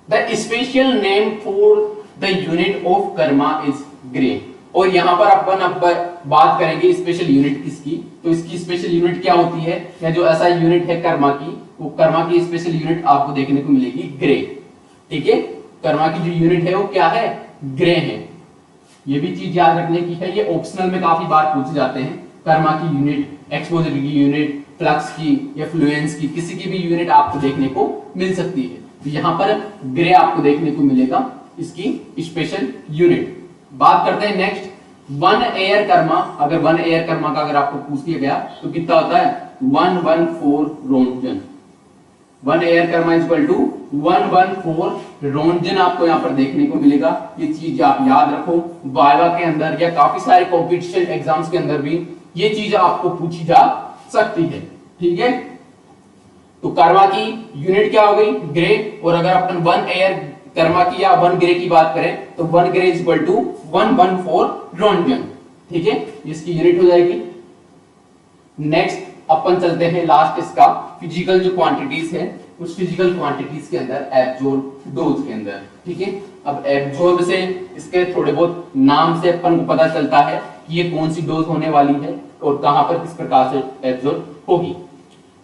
The special name for the unit of Karma is grey. और यहां पर अपन अब बात करेंगे स्पेशल यूनिट किसकी, तो इसकी स्पेशल यूनिट क्या होती है, या जो ऐसा यूनिट है कर्मा की, वो कर्मा की स्पेशल यूनिट आपको देखने को मिलेगी ग्रे। ठीक है, कर्मा की जो यूनिट है वो क्या है, ग्रे है। ये भी चीज याद रखने की है, ये ऑप्शनल में काफी बार पूछे जाते हैं। कर्मा की यूनिट, एक्सपोजर की यूनिट, फ्लक्स की या फ्लुएंस की, किसी की भी यूनिट आपको देखने को मिल सकती है। तो यहां पर ग्रे आपको देखने को मिलेगा इसकी स्पेशल यूनिट। बात करते हैं नेक्स्ट, 1 एयर कर्मा। अगर 1 एयर कर्मा का अगर आपको पूछ दिया गया तो कितना होता है, 114 रोन्टन। 1 एयर कर्मा इक्वल टू 114 रोन्टन आपको यहां पर देखने को मिलेगा। ये चीज आप याद रखो, वाइवा के अंदर या काफी सारे कॉम्पिटिशन एग्जाम्स के अंदर भी ये चीज आपको पूछी जा सकती है। ठीक है, तो कर्मा की यूनिट क्या हो गई, ग्रे। और अगर अपन 1 एयर कर्मा की या 1 ग्रे की बात करें तो 1 ग्रे इक्वल टू 114 रोन्टन। ठीक है, इसकी यूनिट हो जाएगी। नेक्स्ट अपन चलते हैं लास्ट इसका फिजिकल जो क्वांटिटीज है, उस फिजिकल क्वांटिटीज के अंदर एब्जॉर्ब डोज के अंदर। ठीक है, अब एब्जॉर्ब से इसके थोड़े बहुत नाम से अपन को पता चलता है कि ये कौन सी डोज होने वाली है और कहां पर किस प्रकार से एब्जॉर्ब होगी।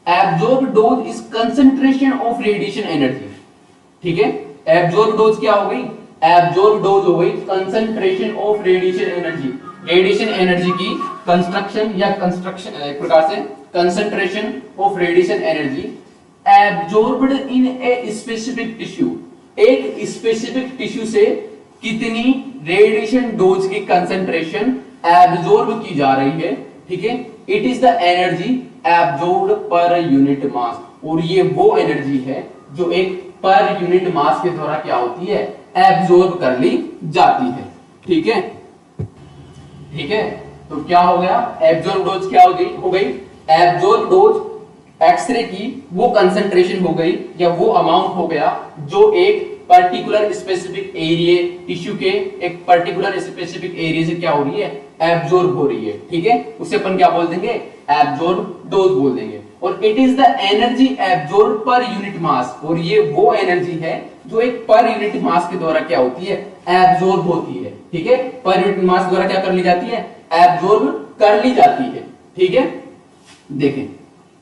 Absorb dose is concentration of radiation energy. ठीक है, एब्जॉर्ब डोज क्या हो गई, एब्जॉर्ब डोज हो गई concentration of radiation energy. Radiation energy की कंस्ट्रक्शन या कंस्ट्रक्शन एक प्रकार से concentration of radiation energy absorbed in a specific tissue. एक स्पेसिफिक टिश्यू से कितनी रेडिएशन डोज की कंसंट्रेशन एब्जॉर्ब की जा रही है। ठीक है, it is the energy absorbed per unit mass. और ये वो एनर्जी है जो एक पर यूनिट मास के द्वारा क्या होती है, एब्जॉर्ब कर ली जाती है। ठीक है, ठीक है, तो क्या हो गया, एब्जॉर्ब डोज क्या हो गई एब्जॉर्ब डोज एक्सरे की वो कंसंट्रेशन हो गई या वो अमाउंट हो गया जो एक पर्टिकुलर स्पेसिफिक एरिया टिश्यू के एक पर्टिकुलर स्पेसिफिक एरिया से क्या हो रही है, एब्जॉर्ब हो रही है। ठीक है, उसे अपन क्या बोल देंगे, एब्जॉर्ब डोज बोल देंगे। और it is the energy absorb per unit mass. और ये वो एनर्जी है जो एक पर यूनिट मास के द्वारा क्या होती है, एब्जॉर्ब होती है। ठीक है, पर यूनिट मास द्वारा क्या कर ली जाती है, एब्जॉर्ब कर ली जाती है। ठीक है, देखें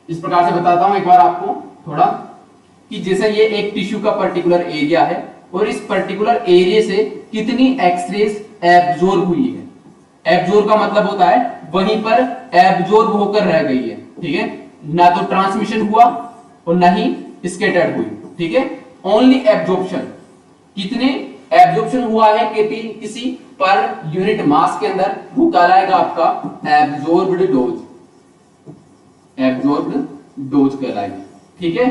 इस प्रकार से बताता हूं एक बार आपको थोड़ा, कि जैसे ये एक टिश्यू का पर्टिकुलर एरिया है और इस पर्टिकुलर एरिया से कितनी एक्सरेज एब्जॉर्ब हुई है। एब्जॉर्ब का मतलब होता है वहीं पर एब्जॉर्ब होकर रह गई है। ठीक है, ना तो ट्रांसमिशन हुआ और ना ही स्कैटर्ड हुई। ठीक है, ओनली एब्जॉर्प्शन। कितने एब्जॉर्प्शन हुआ है किसी पर यूनिट मास के अंदर, वो कहलाएगा आपका एब्जॉर्ब्ड डोज। एब्जॉर्ब्ड डोज कहलाएगी। ठीक है,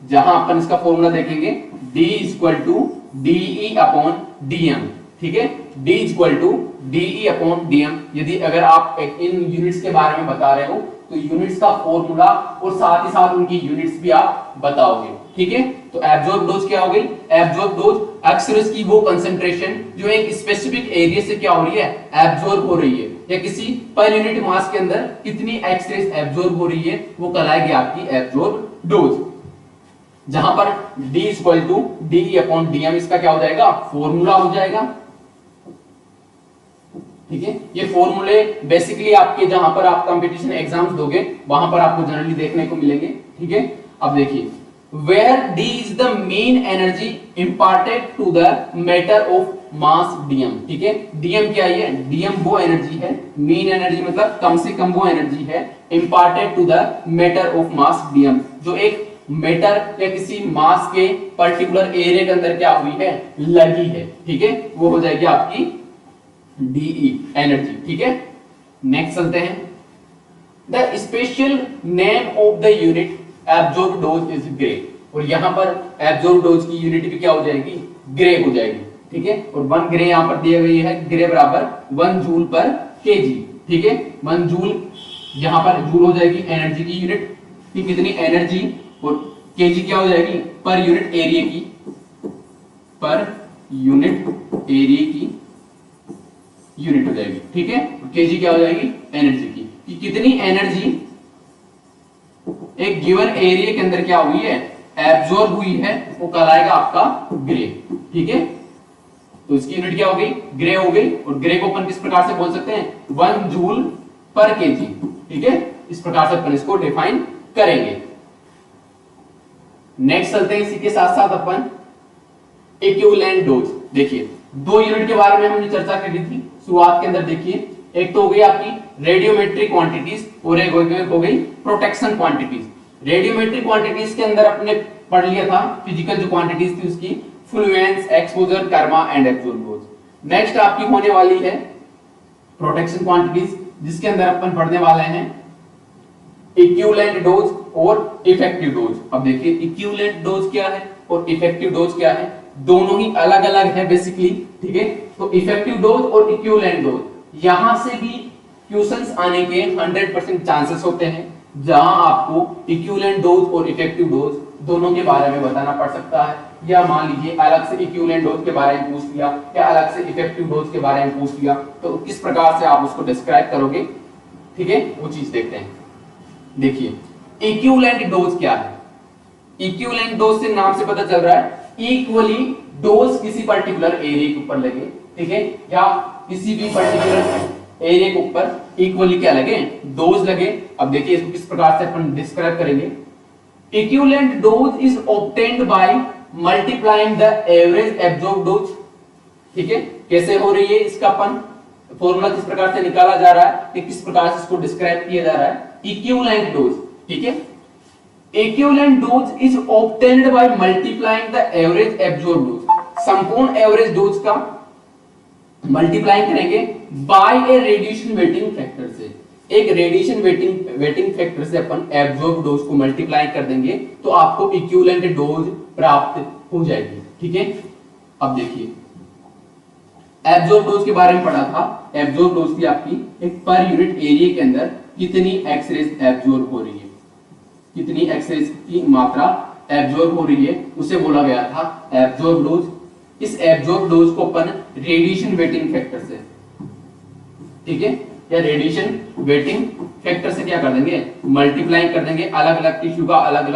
जहां अपन इसका फॉर्मूला देखेंगे D equal to DE upon DM। ठीक है, D equal to DE upon DM। यदि अगर आप इन यूनिट्स के बारे में बता रहे हो तो यूनिट्स का फॉर्मूला और साथ ही साथ उनकी यूनिट्स भी आप बताओगे। ठीक है, तो एब्जॉर्ब डोज क्या हो गई, एब्जॉर्ब डोज एक्सरेज की वो कंसंट्रेशन जो एक स्पेसिफिक एरिया से क्या हो रही है, एब्जॉर्ब हो रही है, या किसी पर यूनिट मास के अंदर कितनी एक्सरेज एब्जॉर्ब हो रही है, वो कहलाएगी आपकी एब्जॉर्ब डोज। जहां पर D equal to DE upon DM इसका क्या हो जाएगा, फॉर्मूला हो जाएगा। ठीक है, ये फॉर्मूले बेसिकली आपके जहां पर आप कंपटीशन एग्जाम्स दोगे वहां पर आपको जनरली देखने को मिलेंगे। ठीक है, अब देखिए where d is the mean energy imparted to the matter of mass dm। ठीक है, dm क्या है? dm वो एनर्जी है, मीन एनर्जी मतलब कम से कम वो एनर्जी है imparted to the matter of mass dm, जो एक मैटर या किसी मास के पर्टिकुलर एरिया के अंदर क्या हुई है, लगी है। ठीक है, वो हो जाएगी आपकी डीई एनर्जी। ठीक है, नेक्स्ट चलते हैं। The special name of the unit absorb dose is grey, और यहां पर एब्जॉर्ब डोज की यूनिट भी क्या हो जाएगी, ग्रे हो जाएगी। ठीक है, और 1 ग्रे यहां पर दिया गई है, ग्रे बराबर 1 जूल पर केजी। ठीक है, 1 जूल यहां पर जूल हो जाएगी एनर्जी की यूनिट की, कितनी एनर्जी, और केजी क्या हो जाएगी, पर यूनिट एरिया की, पर यूनिट एरिया की यूनिट हो जाएगी। ठीक है, केजी क्या हो जाएगी, एनर्जी की, कि कितनी एनर्जी एक गिवन एरिया के अंदर क्या हुई है, एब्जॉर्ब हुई है, वो कहलाएगा आपका ग्रे। ठीक है, तो इसकी यूनिट क्या हो गई, ग्रे हो गई, और ग्रे को अपन किस प्रकार से बोल सकते हैं, 1 जूल पर केजी। ठीक है, इस प्रकार से अपन इसको डिफाइन करेंगे। नेक्स्ट चलते हैं, इसी के साथ साथ अपन इक्विवेलेंट डोज। देखिए 2 यूनिट के बारे में हमने चर्चा करी थी शुरुआत के अंदर। देखिए एक तो हो गई आपकी रेडियोमेट्रिक क्वांटिटीज और एक हो गई प्रोटेक्शन क्वांटिटीज। रेडियोमेट्रिक क्वांटिटीज के अंदर अपने पढ़ लिया था फिजिकल जो क्वांटिटीज थी उसकी, Fluence, exposure, Karma and absorb dose. Next आपकी होने वाली है प्रोटेक्शन क्वांटिटीज, जिसके अंदर अपन पढ़ने वाले हैं इक्विवेलेंट डोज और इफेक्टिव डोज। अब देखिए इक्विवेलेंट डोज क्या है और इफेक्टिव डोज क्या है, दोनों ही अलग अलग है बेसिकली। ठीक है, तो इफेक्टिव डोज और इक्विवेलेंट डोज, यहां से भी क्वेश्चंस आने के 100% चांसेस होते हैं, जहां आपको इक्विवेलेंट डोज और इफेक्टिव डोज दोनों के बारे में बताना पड़ सकता है, या मान लीजिए अलग से इक्विवेलेंट डोज के बारे में पूछ लिया या अलग से इफेक्टिव डोज के बारे में पूछ लिया, तो किस प्रकार से आप उसको डिस्क्राइब करोगे। ठीक है, वो चीज देखते हैं। देखिए इक्विवेलेंट डोज क्या है, इक्विवेलेंट डोज से नाम से पता चल रहा है इक्वली डोज किसी पर्टिकुलर एरिया के ऊपर लगे। ठीक है, या किसी भी पर्टिकुलर एरिया के ऊपर इक्वली क्या लगे, डोज लगे। अब देखिए इसको किस प्रकार से अपन डिस्क्राइब करेंगे। Equivalent dose is obtained by multiplying the average absorb dose. ठीक है, कैसे हो रही है इसका अपन फॉर्मूला किस प्रकार से निकाला जा रहा है, कि किस प्रकार से इसको डिस्क्राइब किया जा रहा है, इक्विवेलेंट डोज। ठीक है, equivalent dose is obtained by multiplying the average absorb dose. संपूर्ण एवरेज डोज का मल्टीप्लाई करेंगे बाय ए रेडिएशन वेटिंग फैक्टर से, एक रेडिएशन वेटिंग फैक्टर से अपन एब्जॉर्ब डोज को मल्टीप्लाई कर देंगे तो आपको इक्विवेलेंट डोज प्राप्त हो जाएगी। ठीक है, अब देखिए एब्जॉर्ब डोज के बारे में पढ़ा था। एब्जॉर्ब डोज की आपकी एक पर यूनिट एरिया के अंदर कितनी एक्सरेज एब्जॉर्ब हो रही है, कितनी एक्सरेज की मात्रा एब्जॉर्ब हो रही है, उसे बोला गया था एब्जॉर्ब डोज। इस एब्जॉर्ब डोज को अपन रेडिएशन वेटिंग फैक्टर से, ठीक है, या रेडिएशन वेटिंग फैक्टर से क्या कर देंगे, मल्टीप्लाई कर देंगे। अलग अलग टिश्यू का अलग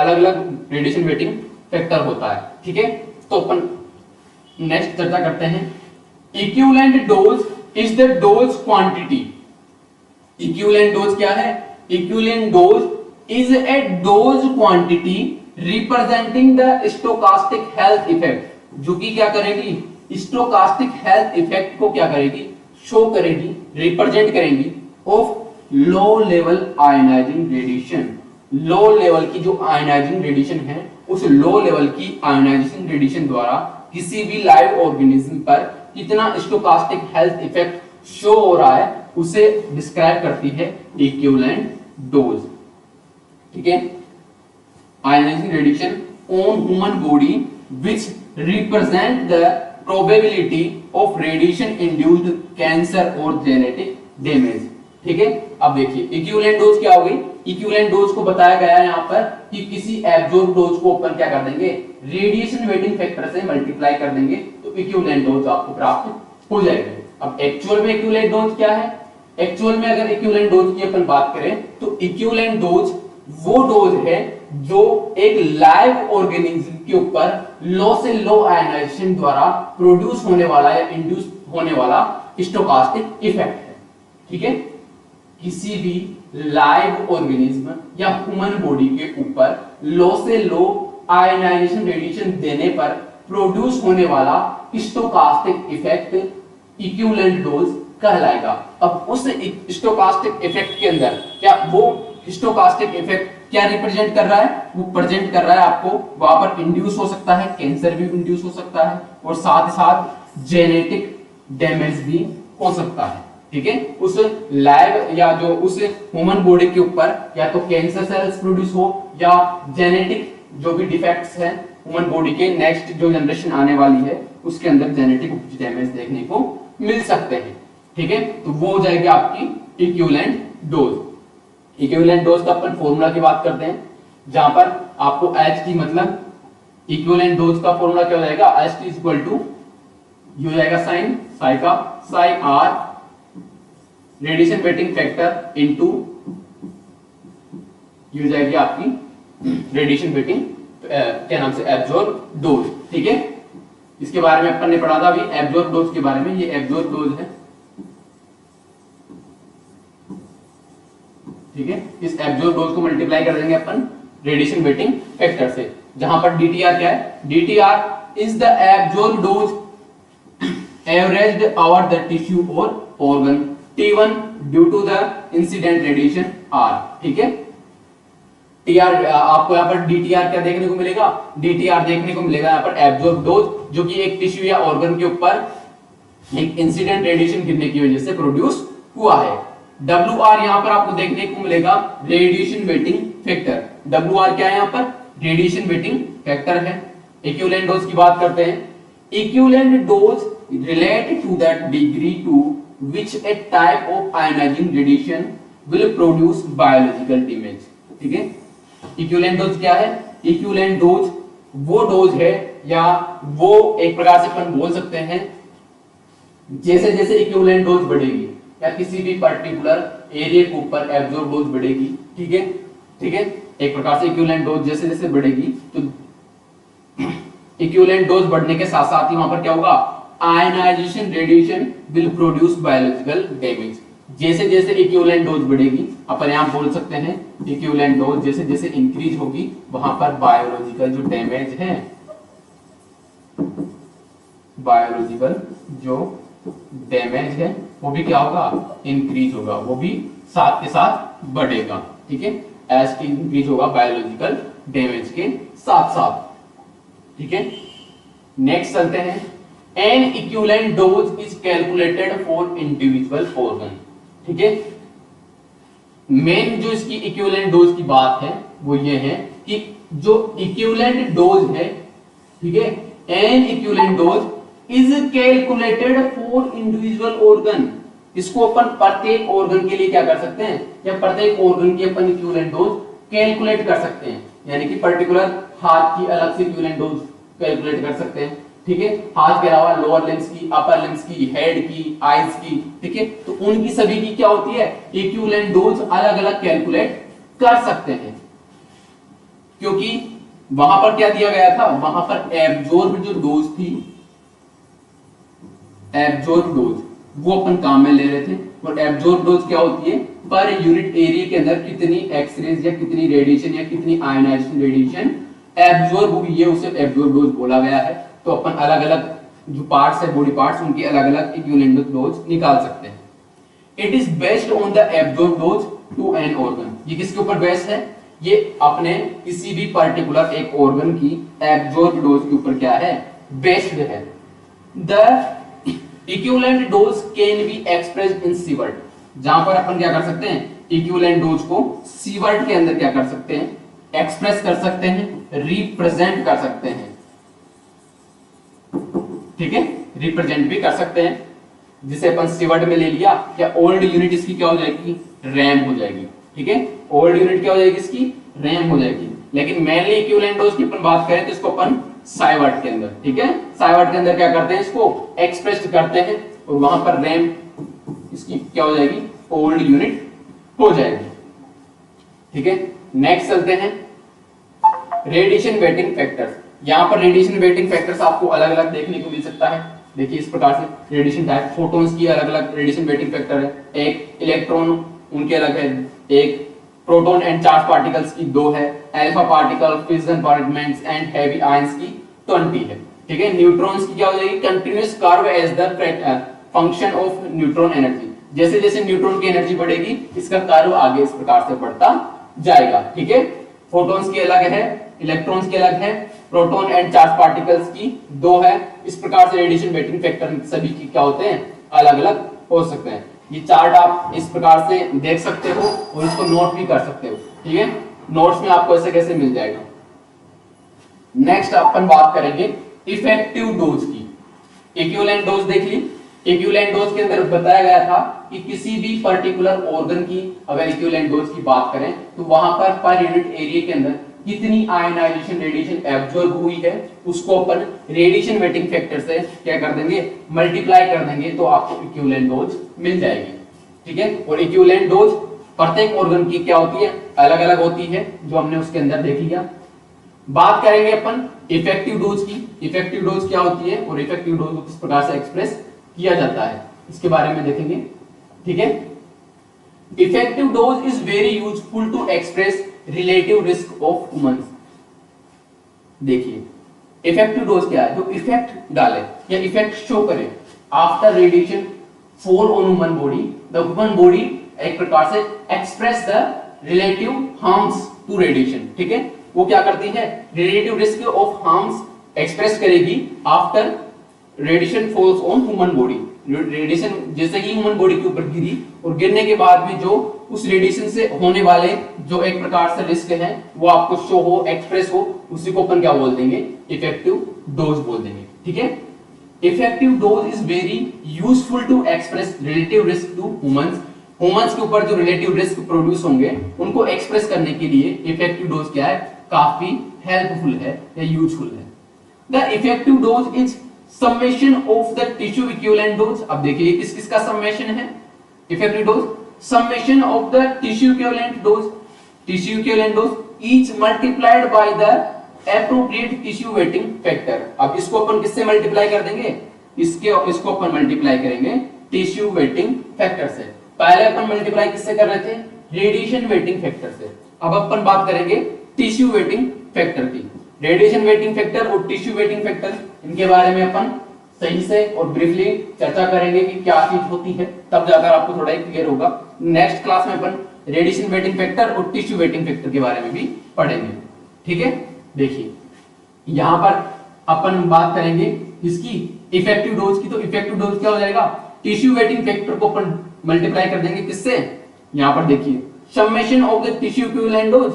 अलग रेडिएशन वेटिंग फैक्टर होता है। ठीक है, तो अपन नेक्स्ट चर्चा करते हैं। Equivalent dose is the dose quantity. Equivalent dose क्या है, equivalent dose is a dose quantity representing the stochastic health effect, जो कि क्या करेगी, स्टोकास्टिक हेल्थ इफेक्ट को क्या करेगी, शो करेगी, रिप्रेजेंट करेंगी of low level ionising radiation. Low level की जो आयोनाइजिंग रेडिएशन है, उस लो लेवल की आयोनाइजेशन रेडिएशन द्वारा किसी भी लाइव ऑर्गेनिज्म पर कितना स्टोकास्टिक हेल्थ इफेक्ट शो हो रहा है, उसे डिस्क्राइब करती है इक्विवेलेंट डोज। ठीक है, ionising radiation on human body which represent the probability of radiation induced cancer और जेनेटिक डैमेज। ठीक है, अब देखिए इक्विवेलेंट डोज क्या हो गई, इक्विवेलेंट डोज को बताया गया है यहाँ पर कि किसी एब्जॉर्ब डोज को अपन क्या कर देंगे, रेडिएशन वेटिंग फैक्टर से मल्टीप्लाई कर देंगे तो इक्विवेलेंट डोज आपको प्राप्त हो जाएगी। अब एक्चुअल में इक्विवेलेंट डोज क्या है, एक्चुअल में अगर इक्विवेलेंट डोज की अपन बात करें तो इक्विवेलेंट डोज वो डोज है जो एक लाइव ऑर्गेनिज्म के ऊपर लो से लो आयोनाइजेशन द्वारा प्रोड्यूस होने वाला या इंड्यूस होने वाला स्टोकास्टिक इफेक्ट है। ठीक है, किसी भी लाइव ऑर्गेनिज्म या ह्यूमन बॉडी के ऊपर लो से लो आयनाइजेशन रेडिएशन देने पर प्रोड्यूस होने वाला स्टोकास्टिक इफेक्ट इक्विवेलेंट डोज कहलाएगा। अब उस स्टोकास्टिक इफेक्ट के अंदर क्या वो स्टोकास्टिक इफेक्ट क्या रिप्रेजेंट कर रहा है, वो प्रेजेंट कर रहा है आपको वहां पर इंड्यूस हो सकता है, कैंसर भी इंड्यूस हो सकता है और साथ ही साथ जेनेटिक डैमेज भी हो सकता है। ठीक है, उस लाइव या जो उस ह्यूमन बॉडी के ऊपर या तो कैंसर सेल्स प्रोड्यूस हो या जेनेटिक जो भी डिफेक्ट्स हैं ह्यूमन बॉडी के नेक्स्ट जो जनरेशन आने वाली है उसके अंदर जेनेटिक डैमेज देखने को मिल सकते हैं। ठीक है, तो वो हो जाएगी आपकी इक्विवेलेंट डोज। इक्विवेलेंट डोज का अपन फॉर्मूला की बात करते हैं, जहां पर आपको एच टी मतलब इक्विवेलेंट डोज का फॉर्मूला क्या हो जाएगा, एच टी इक्वल टू ये हो जाएगा साइन साई का psi R radiation weighting factor into ये हो जाएगी आपकी रेडिएशन वेटिंग क्या नाम से एब्जॉर्ब डोज। ठीक है, इसके बारे में अपन ने पढ़ा था अभी एब्जॉर्ब डोज के बारे में, ये एब्जॉर्ब डोज है। ठीक है, इस एब्जॉर्ब डोज को मल्टीप्लाई कर देंगे अपन रेडिएशन वेटिंग फैक्टर से, जहां पर डीटीआर क्या है, DTR is the absorb dose averaged over the tissue और organ T1 due to the incident radiation R। ठीक है, टीआर आपको यहाँ पर डीटीआर क्या देखने को मिलेगा, डीटीआर देखने को मिलेगा यहाँ पर एब्जॉर्ब डोज जो कि एक टिश्यू या ऑर्गन के ऊपर एक इंसिडेंट रेडिएशन गिरने की वजह से प्रोड्यूस हुआ है। WR यहाँ पर आपको देखने को मिलेगा रेडिएशन वेटिंग फैक्टर। WR क्या है यहाँ पर, रेडिएशन वेटिंग फैक्टर है। इक्विवेलेंट डोज की बात करते हैं, equivalent dose related to that degree to which a type of ionizing radiation will produce biological damage। ठीक है, इक्विवेलेंट डोज क्या है, इक्विवेलेंट डोज वो डोज है या वो एक प्रकार से अपन बोल सकते हैं जैसे जैसे इक्विवेलेंट डोज बढ़ेगी या किसी भी पर्टिकुलर एरिया के ऊपर एब्जॉर्ब डोज बढ़ेगी। ठीक है, ठीक है, एक प्रकार से इक्विवेलेंट डोज जैसे जैसे बढ़ेगी तो इक्विवेलेंट डोज बढ़ने के साथ साथ ही वहां पर क्या होगा, ionisation radiation will produce biological damage. जैसे जैसे इक्विवेलेंट डोज बढ़ेगी अपन यहां बोल सकते हैं इक्विवेलेंट डोज जैसे जैसे इंक्रीज होगी वहां पर बायोलॉजिकल जो डैमेज है, बायोलॉजिकल जो डैमेज है वो भी क्या होगा, इंक्रीज होगा, वो भी साथ के साथ बढ़ेगा। ठीक है, एज टी इंक्रीज होगा बायोलॉजिकल डैमेज के साथ साथ। ठीक है, नेक्स्ट चलते हैं, N equivalent dose is calculated for individual organ. ठीक है, मेन जो इसकी इक्विवेलेंट डोज की बात है वो ये है कि जो इक्विवेलेंट डोज है, ठीक है, N equivalent dose is calculated for individual organ. इसको अपन प्रत्येक ऑर्गन के लिए क्या कर सकते हैं, या प्रत्येक ऑर्गन की अपन इक्विवेलेंट डोज कैलकुलेट कर सकते हैं, यानी कि पर्टिकुलर हाथ की अलग से इक्विवेलेंट डोज कैलकुलेट कर सकते हैं। ठीक है, हाथ के अलावा लोअर लिम्स की, अपर लिम्स की, हेड की, आईज की। ठीक है, तो उनकी सभी की क्या होती है, इक्विवेलेंट डोज अलग अलग कैलकुलेट कर सकते हैं, क्योंकि वहां पर क्या दिया गया था, वहां पर एब्जॉर्ब जो डोज थी, एब्जॉर्ब डोज वो अपन काम में ले रहे थे। और एब्जॉर्ब डोज क्या होती है, पर यूनिट एरिया के अंदर कितनी एक्सरेज या कितनी रेडिएशन या कितनी आयनाइजेशन रेडिएशन एब्जॉर्ब हुई है, उसे एब्जॉर्ब डोज बोला गया है। तो अपन अलग अलग जो पार्ट्स है, बॉडी पार्ट्स, उनकी अलग अलग इक्विवेलेंट डोज निकाल सकते हैं। It is based on the absorb dose to an organ. ये किसके ऊपर बेस्ड है, ये अपने किसी भी पर्टिकुलर एक ऑर्गन की एब्जॉर्ब डोज के ऊपर क्या है, बेस्ड है। The equivalent dose can be expressed in sievert. जहां पर अपन क्या कर सकते हैं, इक्विवेलेंट डोज को सीवर्ट के अंदर क्या कर सकते हैं, एक्सप्रेस कर सकते हैं, रिप्रेजेंट कर सकते हैं। ठीक है, रिप्रेजेंट भी कर सकते हैं, जिसे अपन सीवर्ट में ले लिया, या ओल्ड यूनिट इसकी क्या हो जाएगी, रैम हो जाएगी। ठीक है, ओल्ड यूनिट क्या हो जाएगी इसकी, रैम हो जाएगी। लेकिन मेनली इक्विवेलेंट डोज की अपन बात करें तो इसको अपन साइवर्ट के अंदर, ठीक है, साइवर्ट के अंदर क्या करते हैं, इसको एक्सप्रेस करते हैं और वहां पर रैम इसकी क्या हो जाएगी, ओल्ड यूनिट हो जाएगी। ठीक है, नेक्स्ट चलते हैं रेडिएशन वेटिंग फैक्टर्स। यहां पर रेडिएशन वेटिंग फैक्टर्स आपको अलग अलग देखने को मिल सकता है। देखिए इस प्रकार से रेडिएशन टाइप, फोटॉन्स की अलग अलग रेडिएशन वेटिंग फैक्टर है, एक इलेक्ट्रॉन उनके अलग है, एक प्रोटॉन एंड चार्ज पार्टिकल्स की 2 है, alpha particle, fission fragments and heavy ions की 20 है। ठीक है, न्यूट्रॉन्स की क्या हो जाएगी, continuous curve as the function of neutron energy, जैसे जैसे न्यूट्रॉन की एनर्जी बढ़ेगी इसका कर्व आगे इस प्रकार से बढ़ता जाएगा। ठीक है, फोटॉन्स की अलग है, इलेक्ट्रॉन्स की अलग है, प्रोटॉन एंड चार्ज पार्टिकल्स की 2 है। इस प्रकार से रेडिएशन वेटिंग फैक्टर सभी की क्या होते हैं, अलग अलग हो सकते हैं। ये चार्ट आप इस प्रकार से देख सकते हो और इसको नोट भी कर सकते हो। ठीक है, नोट्स में आपको ऐसे कैसे मिल जाएगा। नेक्स्ट अपन बात करेंगे इफेक्टिव डोज की। इक्विवेलेंट डोज देख ली, इक्विवेलेंट डोज के अंदर बताया गया था कि किसी भी पर्टिकुलर ऑर्गन की अगर इक्विवेलेंट डोज की बात करें तो वहां पर यूनिट एरिया के अंदर कितनी आयनाइजेशन रेडिएशन एब्जॉर्ब हुई है उसको अपन रेडिएशन वेटिंग फैक्टर से क्या कर देंगे, मल्टीप्लाई कर देंगे, तो आपको इक्विवेलेंट डोज मिल जाएगी। ठीक है, और इक्विवेलेंट डोज प्रत्येक ऑर्गन की क्या होती है, अलग अलग होती है, जो हमने उसके अंदर देख लिया। बात करेंगे अपन इफेक्टिव डोज की। इफेक्टिव डोज क्या होती है और इफेक्टिव डोज को किस प्रकार से एक्सप्रेस किया जाता है, इसके बारे में देखेंगे। ठीक है, effective dose is very useful to express relative risk of humans. देखिए इफेक्टिव डोज क्या है, जो इफेक्ट डाले या इफेक्ट शो करे after radiation fall on human body, the human body एक प्रकार से express the relative harms to radiation. ठीक है, वो क्या करती है, relative risk of harms express करेगी after radiation falls on human body. Radiation जैसे ही ह्यूमन बॉडी के ऊपर गिरी और गिरने के बाद भी जो उस रेडिएशन से होने वाले जो एक प्रकार से रिस्क है वो आपको शो हो, एक्सप्रेस हो, उसी को अपन क्या बोल देंगे, इफेक्टिव डोज बोल देंगे। ठीक है, effective dose is very useful to express relative risk to humans. Humans के ऊपर जो रिलेटिव रिस्क प्रोड्यूस होंगे उनको एक्सप्रेस करने के लिए इफेक्टिव डोज क्या है, काफी हेल्पफुल है या यूजफुल है। The effective dose is summation of the tissue equivalent dose. अब देखिए किस किस का समेशन है, effective dose summation of the tissue equivalent dose, tissue equivalent dose each multiplied by the appropriate tissue weighting factor. अब इसको अपन किससे मल्टीप्लाई कर देंगे, इसको अपन मल्टीप्लाई करेंगे टिश्यू वेटिंग फैक्टर से। पहले अपन मल्टीप्लाई किससे कर रहे थे, रेडिएशन वेटिंग फैक्टर से। अब अपन बात करेंगे टिश्यू वेटिंग फैक्टर की। रेडिएशन वेटिंग फैक्टर और टिश्यू वेटिंग फैक्टर, इनके बारे में अपन सही से और ब्रीफली चर्चा करेंगे कि क्या चीज होती है, तब जाकर आपको थोड़ा क्लियर होगा। नेक्स्ट क्लास में अपन रेडिएशन वेटिंग फैक्टर और टिश्यू वेटिंग फैक्टर के बारे में भी पढ़ेंगे। ठीक है, देखिए यहां पर अपन बात करेंगे इसकी इफेक्टिव डोज की। तो इफेक्टिव डोज क्या हो जाएगा, टिश्यू वेटिंग फैक्टर को अपन मल्टीप्लाई कर देंगे किससे, यहां पर देखिए summation of the tissue equivalent dose.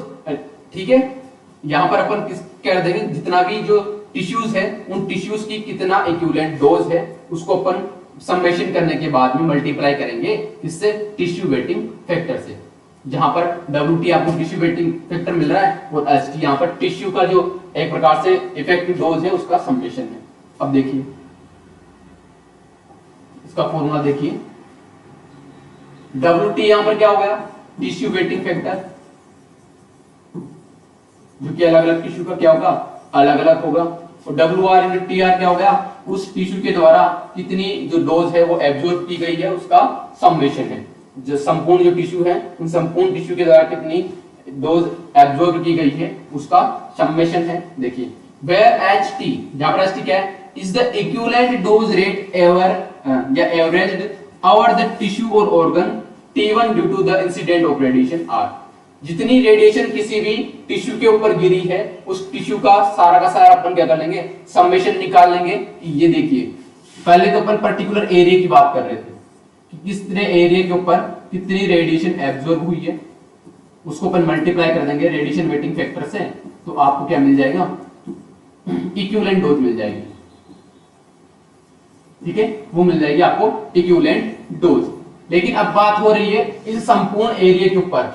ठीक है, यहां पर अपन किस कर देंगे, जितना भी जो टिश्यूज है उन टिश्यूज की कितना इक्विवेलेंट डोज है उसको अपन समेशन करने के बाद में मल्टीप्लाई करेंगे किससे, टिश्यू वेटिंग फैक्टर से। जहां पर WT आपको टिश्यू वेटिंग फैक्टर मिल रहा है और HT यहां पर टिश्यू का जो एक प्रकार से इफेक्टिव डोज है उसका समेशन है। अब देखिए इसका फॉर्मूला देखिए, WT यहां पर क्या हो गया, टिश्यू वेटिंग फैक्टर, जो कि अलग अलग टिश्यू का क्या होगा, अलग अलग होगा, और WR × TR क्या हो गया, उस टिश्यू के द्वारा कितनी जो डोज है वो एब्जॉर्ब की गई है उसका समेशन है। जो संपूर्ण जो टिश्यू है उन संपूर्ण टिश्यू के द्वारा कितनी डोज एब्जॉर्ब की गई है उसका समेशन है। देखिए वेयर HT, जहां पर HT क्या है, is the equivalent dose rate ever या एवरेज्ड ओवर द टिश्यू और organ T1 due to the incident of radiation R। जितनी रेडिएशन किसी भी टिश्यू के ऊपर गिरी है उस टिश्यू का सारा अपन क्या कर लेंगे, समेशन निकाल लेंगे। ये देखिए पहले तो अपन पर्टिकुलर एरिया की बात कर रहे थे कि किस एरिया के ऊपर कितनी रेडिएशन एब्जॉर्ब हुई है, उसको अपन मल्टीप्लाई कर देंगे रेडिएशन वेटिंग फैक्टर से, तो आपको क्या मिल जाएगा, इक्विवेलेंट डोज मिल जाएगी। ठीक है, वो मिल जाएगी आपको इक्विवेलेंट डोज। लेकिन अब बात हो रही है इस संपूर्ण एरिया के ऊपर,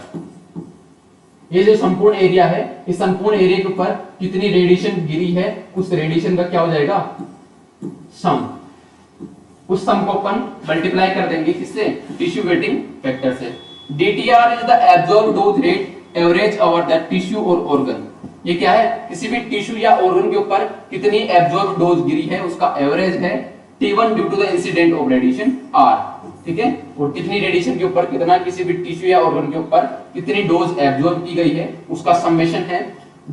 ये जो संपूर्ण एरिया है इस संपूर्ण एरिया के ऊपर कितनी रेडिएशन गिरी है, उस रेडिएशन का क्या हो जाएगा, सम। उस सम को अपन मल्टीप्लाई कर देंगे किससे, टिश्यू वेटिंग फैक्टर से। DTR is the absorb dose rate average over the tissue और ऑर्गन। ये क्या है, किसी भी टिश्यू या ऑर्गन के ऊपर कितनी एब्जॉर्ब डोज गिरी है उसका एवरेज है T1 due to the incident of radiation R, ठीक है, और कितनी रेडिएशन के ऊपर कितना किसी भी टिश्यू या ऑर्गन के ऊपर कितनी डोज एब्जॉर्ब की गई है उसका समेशन है।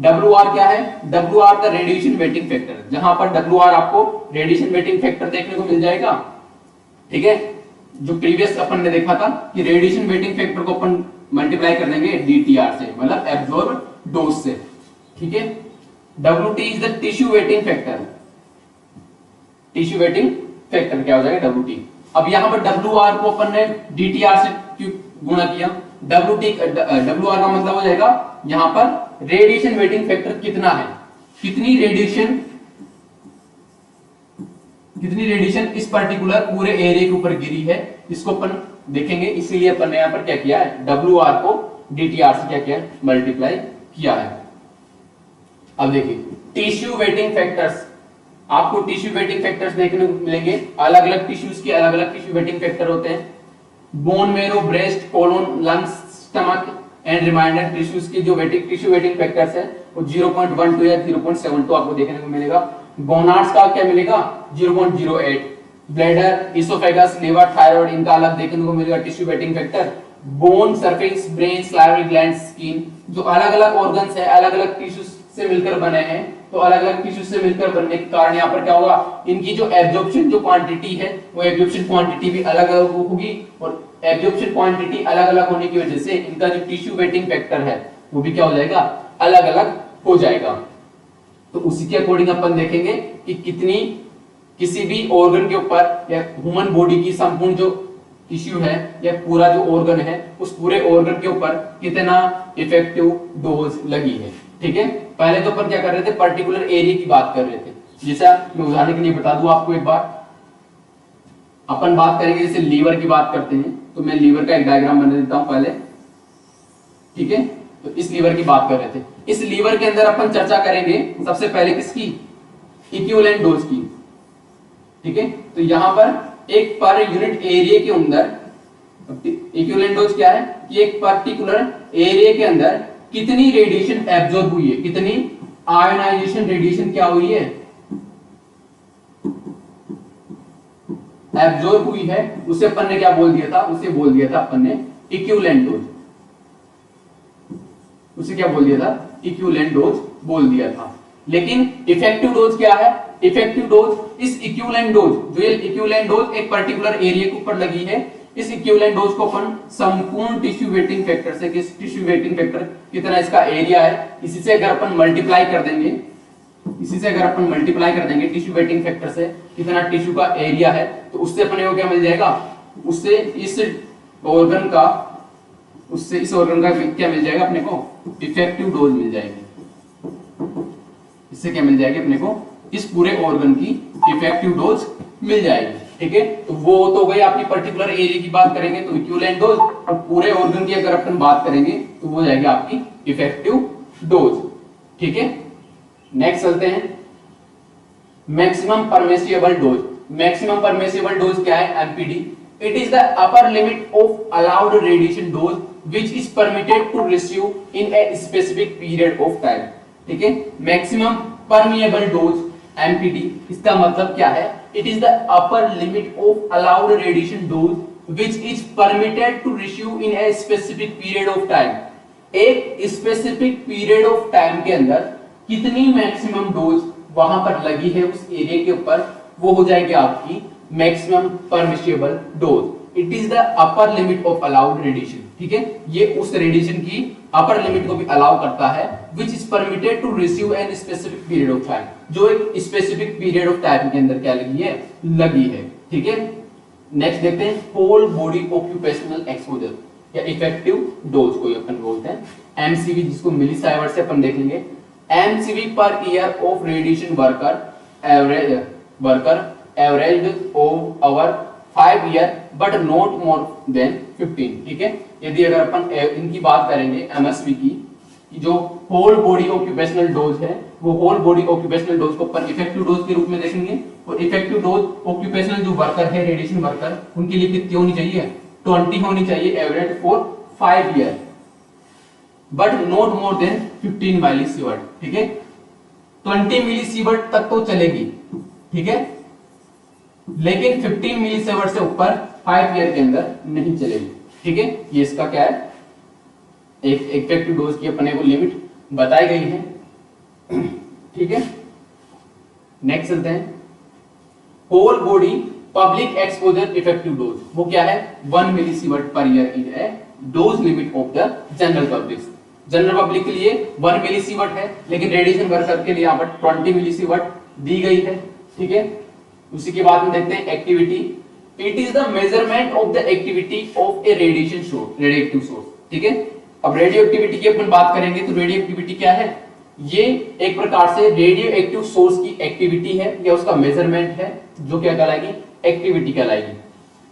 WR क्या है? WR the radiation weighting factor, जहां पर WR आपको रेडिएशन वेटिंग फैक्टर देखने को मिल जाएगा, ठीक है, जो प्रीवियस अपन ने देखा था कि रेडिएशन वेटिंग फैक्टर को अपन मल्टीप्लाई कर देंगे DTR से, मतलब एब्जॉर्ब डोज से, ठीक है। WT is the tissue weighting factor, tissue weighting factor क्या हो जाएगा? WT। अब यहां पर WR को अपन ने DTR से क्यों गुणा किया? WR का मतलब हो जाएगा यहां पर रेडिएशन वेटिंग फैक्टर कितना है, कितनी रेडिएशन इस पर्टिकुलर पूरे एरिया के ऊपर गिरी है, इसको अपन देखेंगे। इसीलिए अपन ने यहां पर क्या किया है? WR को DTR से क्या किया है? मल्टीप्लाई किया है। अब देखिए टिश्यू वेटिंग फैक्टर्स, आपको टिश्यू वेटिंग फैक्टर्स देखने को मिलेंगे, अलग अलग टिश्यूज के अलग अलग टिश्यू वेटिंग फैक्टर होते हैं। Bone marrow, breast, colon, lungs, stomach and remainder tissues की जो टिश्यू वेटिंग फैक्टर्स है वो 0.12 या 0.72 आपको देखने को मिलेगा। गोनाड्स का क्या मिलेगा? 0.08। ब्लैडर, इसोफेगस, लिवर, थायराइड, इनका अलग देखने को मिलेगा tissue weighting factor. Bone, surfaces, brain, salivary gland, skin, जो अलग अलग ऑर्गन्स है अलग अलग टिश्यूज से मिलकर बने हैं, तो अलग अलग टिश्यू से मिलकर बनने के कारण यहाँ पर क्या होगा? इनकी जो एब्जॉर्प्शन जो क्वांटिटी है वो एब्जॉर्प्शन क्वांटिटी भी अलग अलग होगी, और एब्जॉर्प्शन क्वांटिटी अलग अलग होने की वजह से इनका जो टिश्यू वेटिंग फैक्टर है वो भी क्या हो जाएगा? अलग अलग हो जाएगा। तो उसी के अकॉर्डिंग अपन देखेंगे कि कितनी किसी भी ऑर्गन के ऊपर या ह्यूमन बॉडी की संपूर्ण जो टिश्यू है या पूरा जो ऑर्गन है उस पूरे ऑर्गन के ऊपर कितना इफेक्टिव डोज लगी है, ठीक है। पहले तो अपन क्या कर रहे थे? पर्टिकुलर एरिया की बात कर रहे थे। जैसा मैं उदाहरण के लिए बता दूं आपको एक बार, अपन बात करेंगे जैसे लीवर की बात करते हैं, तो मैं लीवर का एक डायग्राम बना देता हूं पहले, ठीक है। तो इस लीवर की बात कर रहे थे, इस लीवर के अंदर अपन चर्चा करेंगे सबसे पहले किसकी? इक्विवेलेंट डोज की, ठीक है। तो यहां पर एक पर यूनिट एरिया के अंदर इक्विवेलेंट डोज क्या है कि एक पर्टिकुलर एरिया के अंदर कितनी रेडिएशन एब्जॉर्ब हुई है, कितनी आयोनाइजेशन रेडिएशन क्या हुई है? एब्जॉर्ब हुई है, उसे अपन ने क्या बोल दिया था? उसे बोल दिया था अपन ने इक्विवेलेंट डोज। उसे क्या बोल दिया था? इक्विवेलेंट डोज बोल दिया था। लेकिन इफेक्टिव डोज क्या है? इफेक्टिव डोज इस इक्विवेलेंट डोज, जो ये इक्विवेलेंट डोज एक पर्टिकुलर एरिया के ऊपर लगी है, इस इक्विवेलेंट डोज को अपन संपूर्ण टिश्यू वेटिंग फैक्टर से, किस टिश्यू वेटिंग फैक्टर कितना इसका एरिया है, इसी से अगर अपन मल्टीप्लाई कर देंगे, इसी से अगर अपन मल्टीप्लाई कर देंगे टिश्यू वेटिंग फैक्टर से कितना टिश्यू का एरिया है, तो उससे अपने को क्या मिल जाएगा? उससे इस ऑर्गन का क्या मिल जाएगा अपने को? इफेक्टिव डोज मिल जाएगी। इससे क्या मिल जाएगी अपने को? इस पूरे ऑर्गन की इफेक्टिव डोज मिल जाएगी, ठीक है। तो वो तो गई आपकी पर्टिकुलर एरिया की बात करेंगे तो इक्विवेलेंट डोज, और पूरे ऑर्गन की अगर अपन बात करेंगे तो वो जाएगी आपकी इफेक्टिव डोज, ठीक है। नेक्स्ट चलते हैं, maximum permissible dose. Maximum permissible dose क्या है? MPD। It is the upper limit of allowed radiation dose which is permitted to receive in a specific period of time, ठीक है। मैक्सिमम परमिएबल डोज MPD, इसका मतलब क्या है? It is the upper limit of allowed radiation dose which is permitted to receive in a specific period of time। एक specific period of time के अंदर कितनी मैक्सिमम डोज वहां पर लगी है उस एरिया के ऊपर, वो हो जाएगी आपकी maximum permissible dose. It is the upper limit of allowed radiation, ठीक है। ये उस रेडिएशन की अपर लिमिट को भी अलाउ करता है which is permitted to receive an specific period of time, जो एक स्पेसिफिक पीरियड ऑफ टाइम के अंदर क्या लगी है, ठीक है। नेक्स्ट देखते हैं होल बॉडी ऑक्यूपेशनल एक्सपोजर या इफेक्टिव डोज को अपन बोलते हैं MCV, जिसको मिलीसाइवर्ट से अपन देख लेंगे। MCV per year of radiation average of over 5 year but not more than 15, ठीक है। यदि अगर अपन इनकी बात करेंगे MSV की, जो होल बॉडी ऑक्यूपेशनल डोज है, वो होल बॉडी ऑक्यूपेशनल डोज को अपन इफेक्टिव डोज के रूप में देखेंगे। और इफेक्टिव डोज ऑक्यूपेशनल जो वर्कर है, रेडिएशन वर्कर, उनके लिए कितनी होनी चाहिए? 20 होनी चाहिए average for 5 year but not more than 15 millisievert, ठीक है। 20 मिलीसीवर्ट तक तो चलेगी, ठीक है। लेकिन 15 मिलीसीवर्ट से ऊपर 5 ईयर के अंदर नहीं चलेगी। ठीक है, ये इसका क्या है, एक इफेक्टिव डोज की अपने को लिमिट बताई गई है। ठीक है, नेक्स्ट चलते हैं, whole body public exposure effective dose, वो क्या है, 1 millisievert per year is a dose limit of the general public. General public के लिए 1 मिलीसीवर्ट है, लेकिन रेडिएशन वर्कर के लिए यहाँ पर 20 मिलीसीवर्ट दी गई है। ठीक है, उसी के बाद में देखते हैं activity. It is the measurement of the activity of A radiation source, radioactive source. ठीक है, अब रेडियो एक्टिविटी की अपन बात करेंगे तो रेडियो एक्टिविटी क्या है, ये एक प्रकार से रेडियो एक्टिव सोर्स की एक्टिविटी है या उसका मेजरमेंट है, जो क्या कहलाएगी, एक्टिविटी कहलाएगी।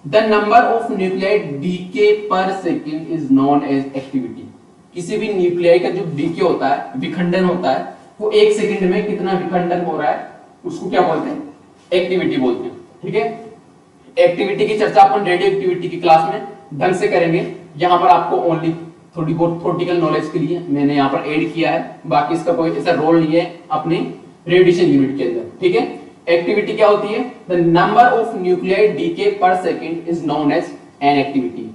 The number of nuclei decay per second is known as activity. किसी भी न्यूक्लियाई का जो डीके होता है, विखंडन होता है, वो 1 सेकंड में कितना विखंडन हो रहा है, उसको क्या बोलते हैं, एक्टिविटी बोलते हैं। ठीक है, एक्टिविटी की चर्चा अपन रेडियो एक्टिविटी की क्लास में ढंग से करेंगे। यहाँ पर आपको ओनली थोड़ी बहुत थ्योरेटिकल नॉलेज के लिए मैंने यहाँ पर ऐड किया है, बाकी इसका कोई ऐसा रोल नहीं है अपनी रेडिएशन यूनिट के अंदर। ठीक है, एक्टिविटी क्या होती है, the number of nuclei decay per second is known as an activity.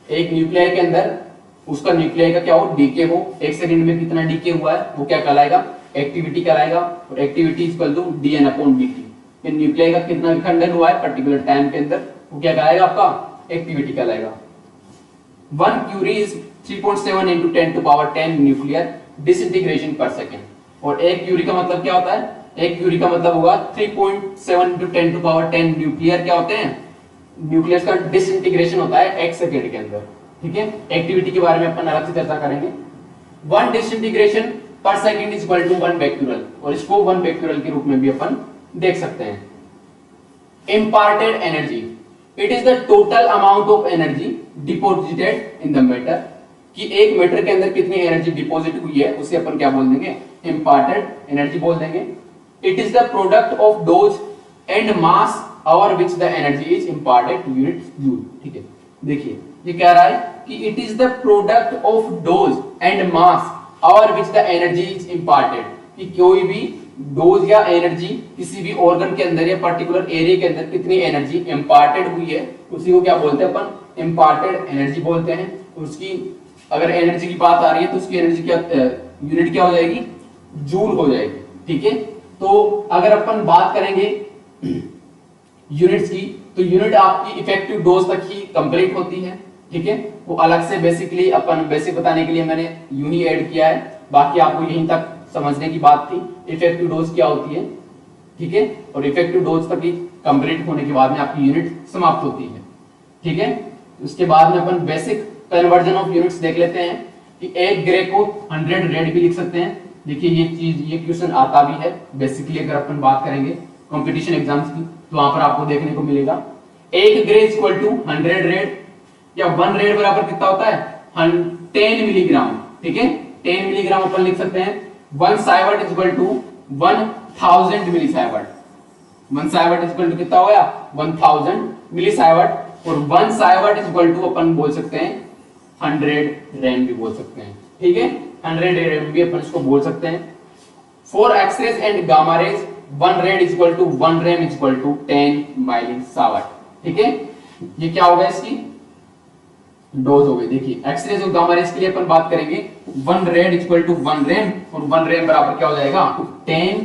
एक न्यूक्लियाई के अंदर उसका न्यूक्लियाई का क्या हो, डीके हो, 1 सेकंड में कितना डीके हुआ है, वो क्या कहलाएगा, एक्टिविटी कहलाएगा। और activity equal to dN upon dt, ये न्यूक्लियाई का कितना विखंडन हुआ है पर्टिकुलर टाइम के अंदर, वो क्या कहलाएगा, आपका एक्टिविटी कहलाएगा। 1 curie is 3.7 into 10 to power 10 nuclear disintegration per second. और एक क्यूरी का मतलब क्या होता है, एक क्यूरी का मतलब होगा 3.7 into 10 to power 10 न्यूक्लियर क्या होते हैं, न्यूक्लियस का डिसइंटीग्रेशन होता है 1 सेकेंड के अंदर। ठीक है, एक्टिविटी के बारे में अपन अलग से चर्चा करेंगे। 1 disintegration per second is equal to 1 becquerel, और इसको 1 बैक्यूरल के रूप में भी अपन देख सकते हैं। Imparted energy, it is the total amount of energy deposited in the matter, कि एक मैटर के अंदर कितनी एनर्जी डिपॉजिट हुई है, उसे अपन क्या बोल देंगे, इम्पार्टेड एनर्जी बोल देंगे। It is the product of dose and mass over which the energy is imparted to unit joule. ठीक है, देखिए ये कह रहा है कि it is the product of dose and mass over which the energy is imparted, कि कोई भी डोज या एनर्जी किसी भी ऑर्गन के अंदर या पर्टिकुलर एरिया के अंदर कितनी एनर्जी इम्पार्टेड हुई है, उसी को क्या बोलते हैं अपन, इम्पार्टेड एनर्जी बोलते हैं। उसकी अगर एनर्जी की बात आ रही है तो उसकी एनर्जी क्या यूनिट क्या हो जाएगी, जूल हो जाएगी। ठीक है, तो अगर अपन बात करेंगे यूनिट्स की, तो यूनिट आपकी इफेक्टिव डोज तक ही कंप्लीट होती है। ठीक है, वो अलग से बेसिकली अपन बेसिक बताने के लिए मैंने यूं ही ऐड किया है, बाकी आपको यहीं तक समझने की बात थी इफेक्टिव डोज क्या होती है। ठीक है, और इफेक्टिव डोज तक ही कंप्लीट होने के बाद में आपकी यूनिट समाप्त होती है। ठीक है, उसके बाद में अपन बेसिक कन्वर्जन ऑफ यूनिट्स देख लेते हैं कि 1 ग्रे को 100 रेड भी लिख सकते हैं। देखिए ये चीज, ये क्वेश्चन आता भी है बेसिकली, अगर अपन बात करेंगे कंपटीशन एग्जाम्स की तो वहां पर आपको देखने को मिलेगा 1 ग्रे इक्वल टू 100 रेड, या 1 रेड बराबर कितना होता है, 10 मिलीग्राम। ठीक है, 10 मिलीग्राम अपन लिख सकते हैं। 1 साइवर्ट इक्वल टू 1000 मिलीसाइवर्ट, 1 साइवर्ट इक्वल टू कितना हो गया, 1000 मिलीसाइवर्ट। और 1 साइवर्ट इक्वल टू अपन बोल सकते हैं 100 रैम भी बोल सकते हैं। ठीक है, 100 रैम भी अपन इसको बोल सकते हैं। For X-rays and gamma rays 1 rad equal to 1 rem equal to 10 millisievert. ठीक है, ये क्या होगा, इसकी डोज हो गई। देखिए एक्सरेज और गामा रेज के लिए अपन बात करेंगे 1 रेड इक्वल टू 1 रैम, और 1 रैम बराबर क्या हो जाएगा, 10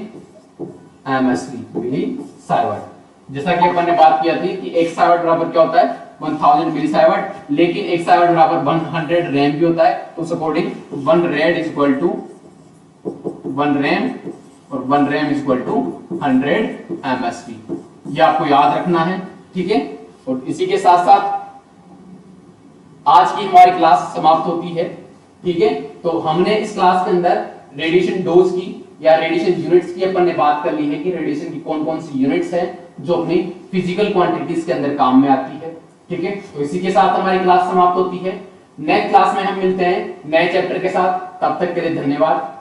MSV मिलीसाइवर्ट। जैसा कि अपन ने बात किया थी कि 1 साइवर्ट बराबर क्या होता है, 1000 मिलीसाइवर्ट, लेकिन 1 साइवर्ट बराबर 100 रैम भी होता है। तो उस according 1 rad equal to 1 rem और 1 रैम इक्वल टू 100 MSV, ये आपको याद रखना है। ठीक है, और इसी के साथ साथ आज की हमारी क्लास समाप्त होती है। ठीक है, तो हमने इस क्लास के अंदर रेडिएशन डोज की या रेडिएशन यूनिट्स की अपन ने बात कर ली है कि रेडिएशन की कौन कौन सी यूनिट्स हैं जो अपनी फिजिकल क्वांटिटीज के अंदर काम में आती है। ठीक है, तो इसी के साथ हमारी क्लास समाप्त होती है। नेक्स्ट क्लास में हम मिलते हैं नए चैप्टर के साथ, तब तक के लिए धन्यवाद।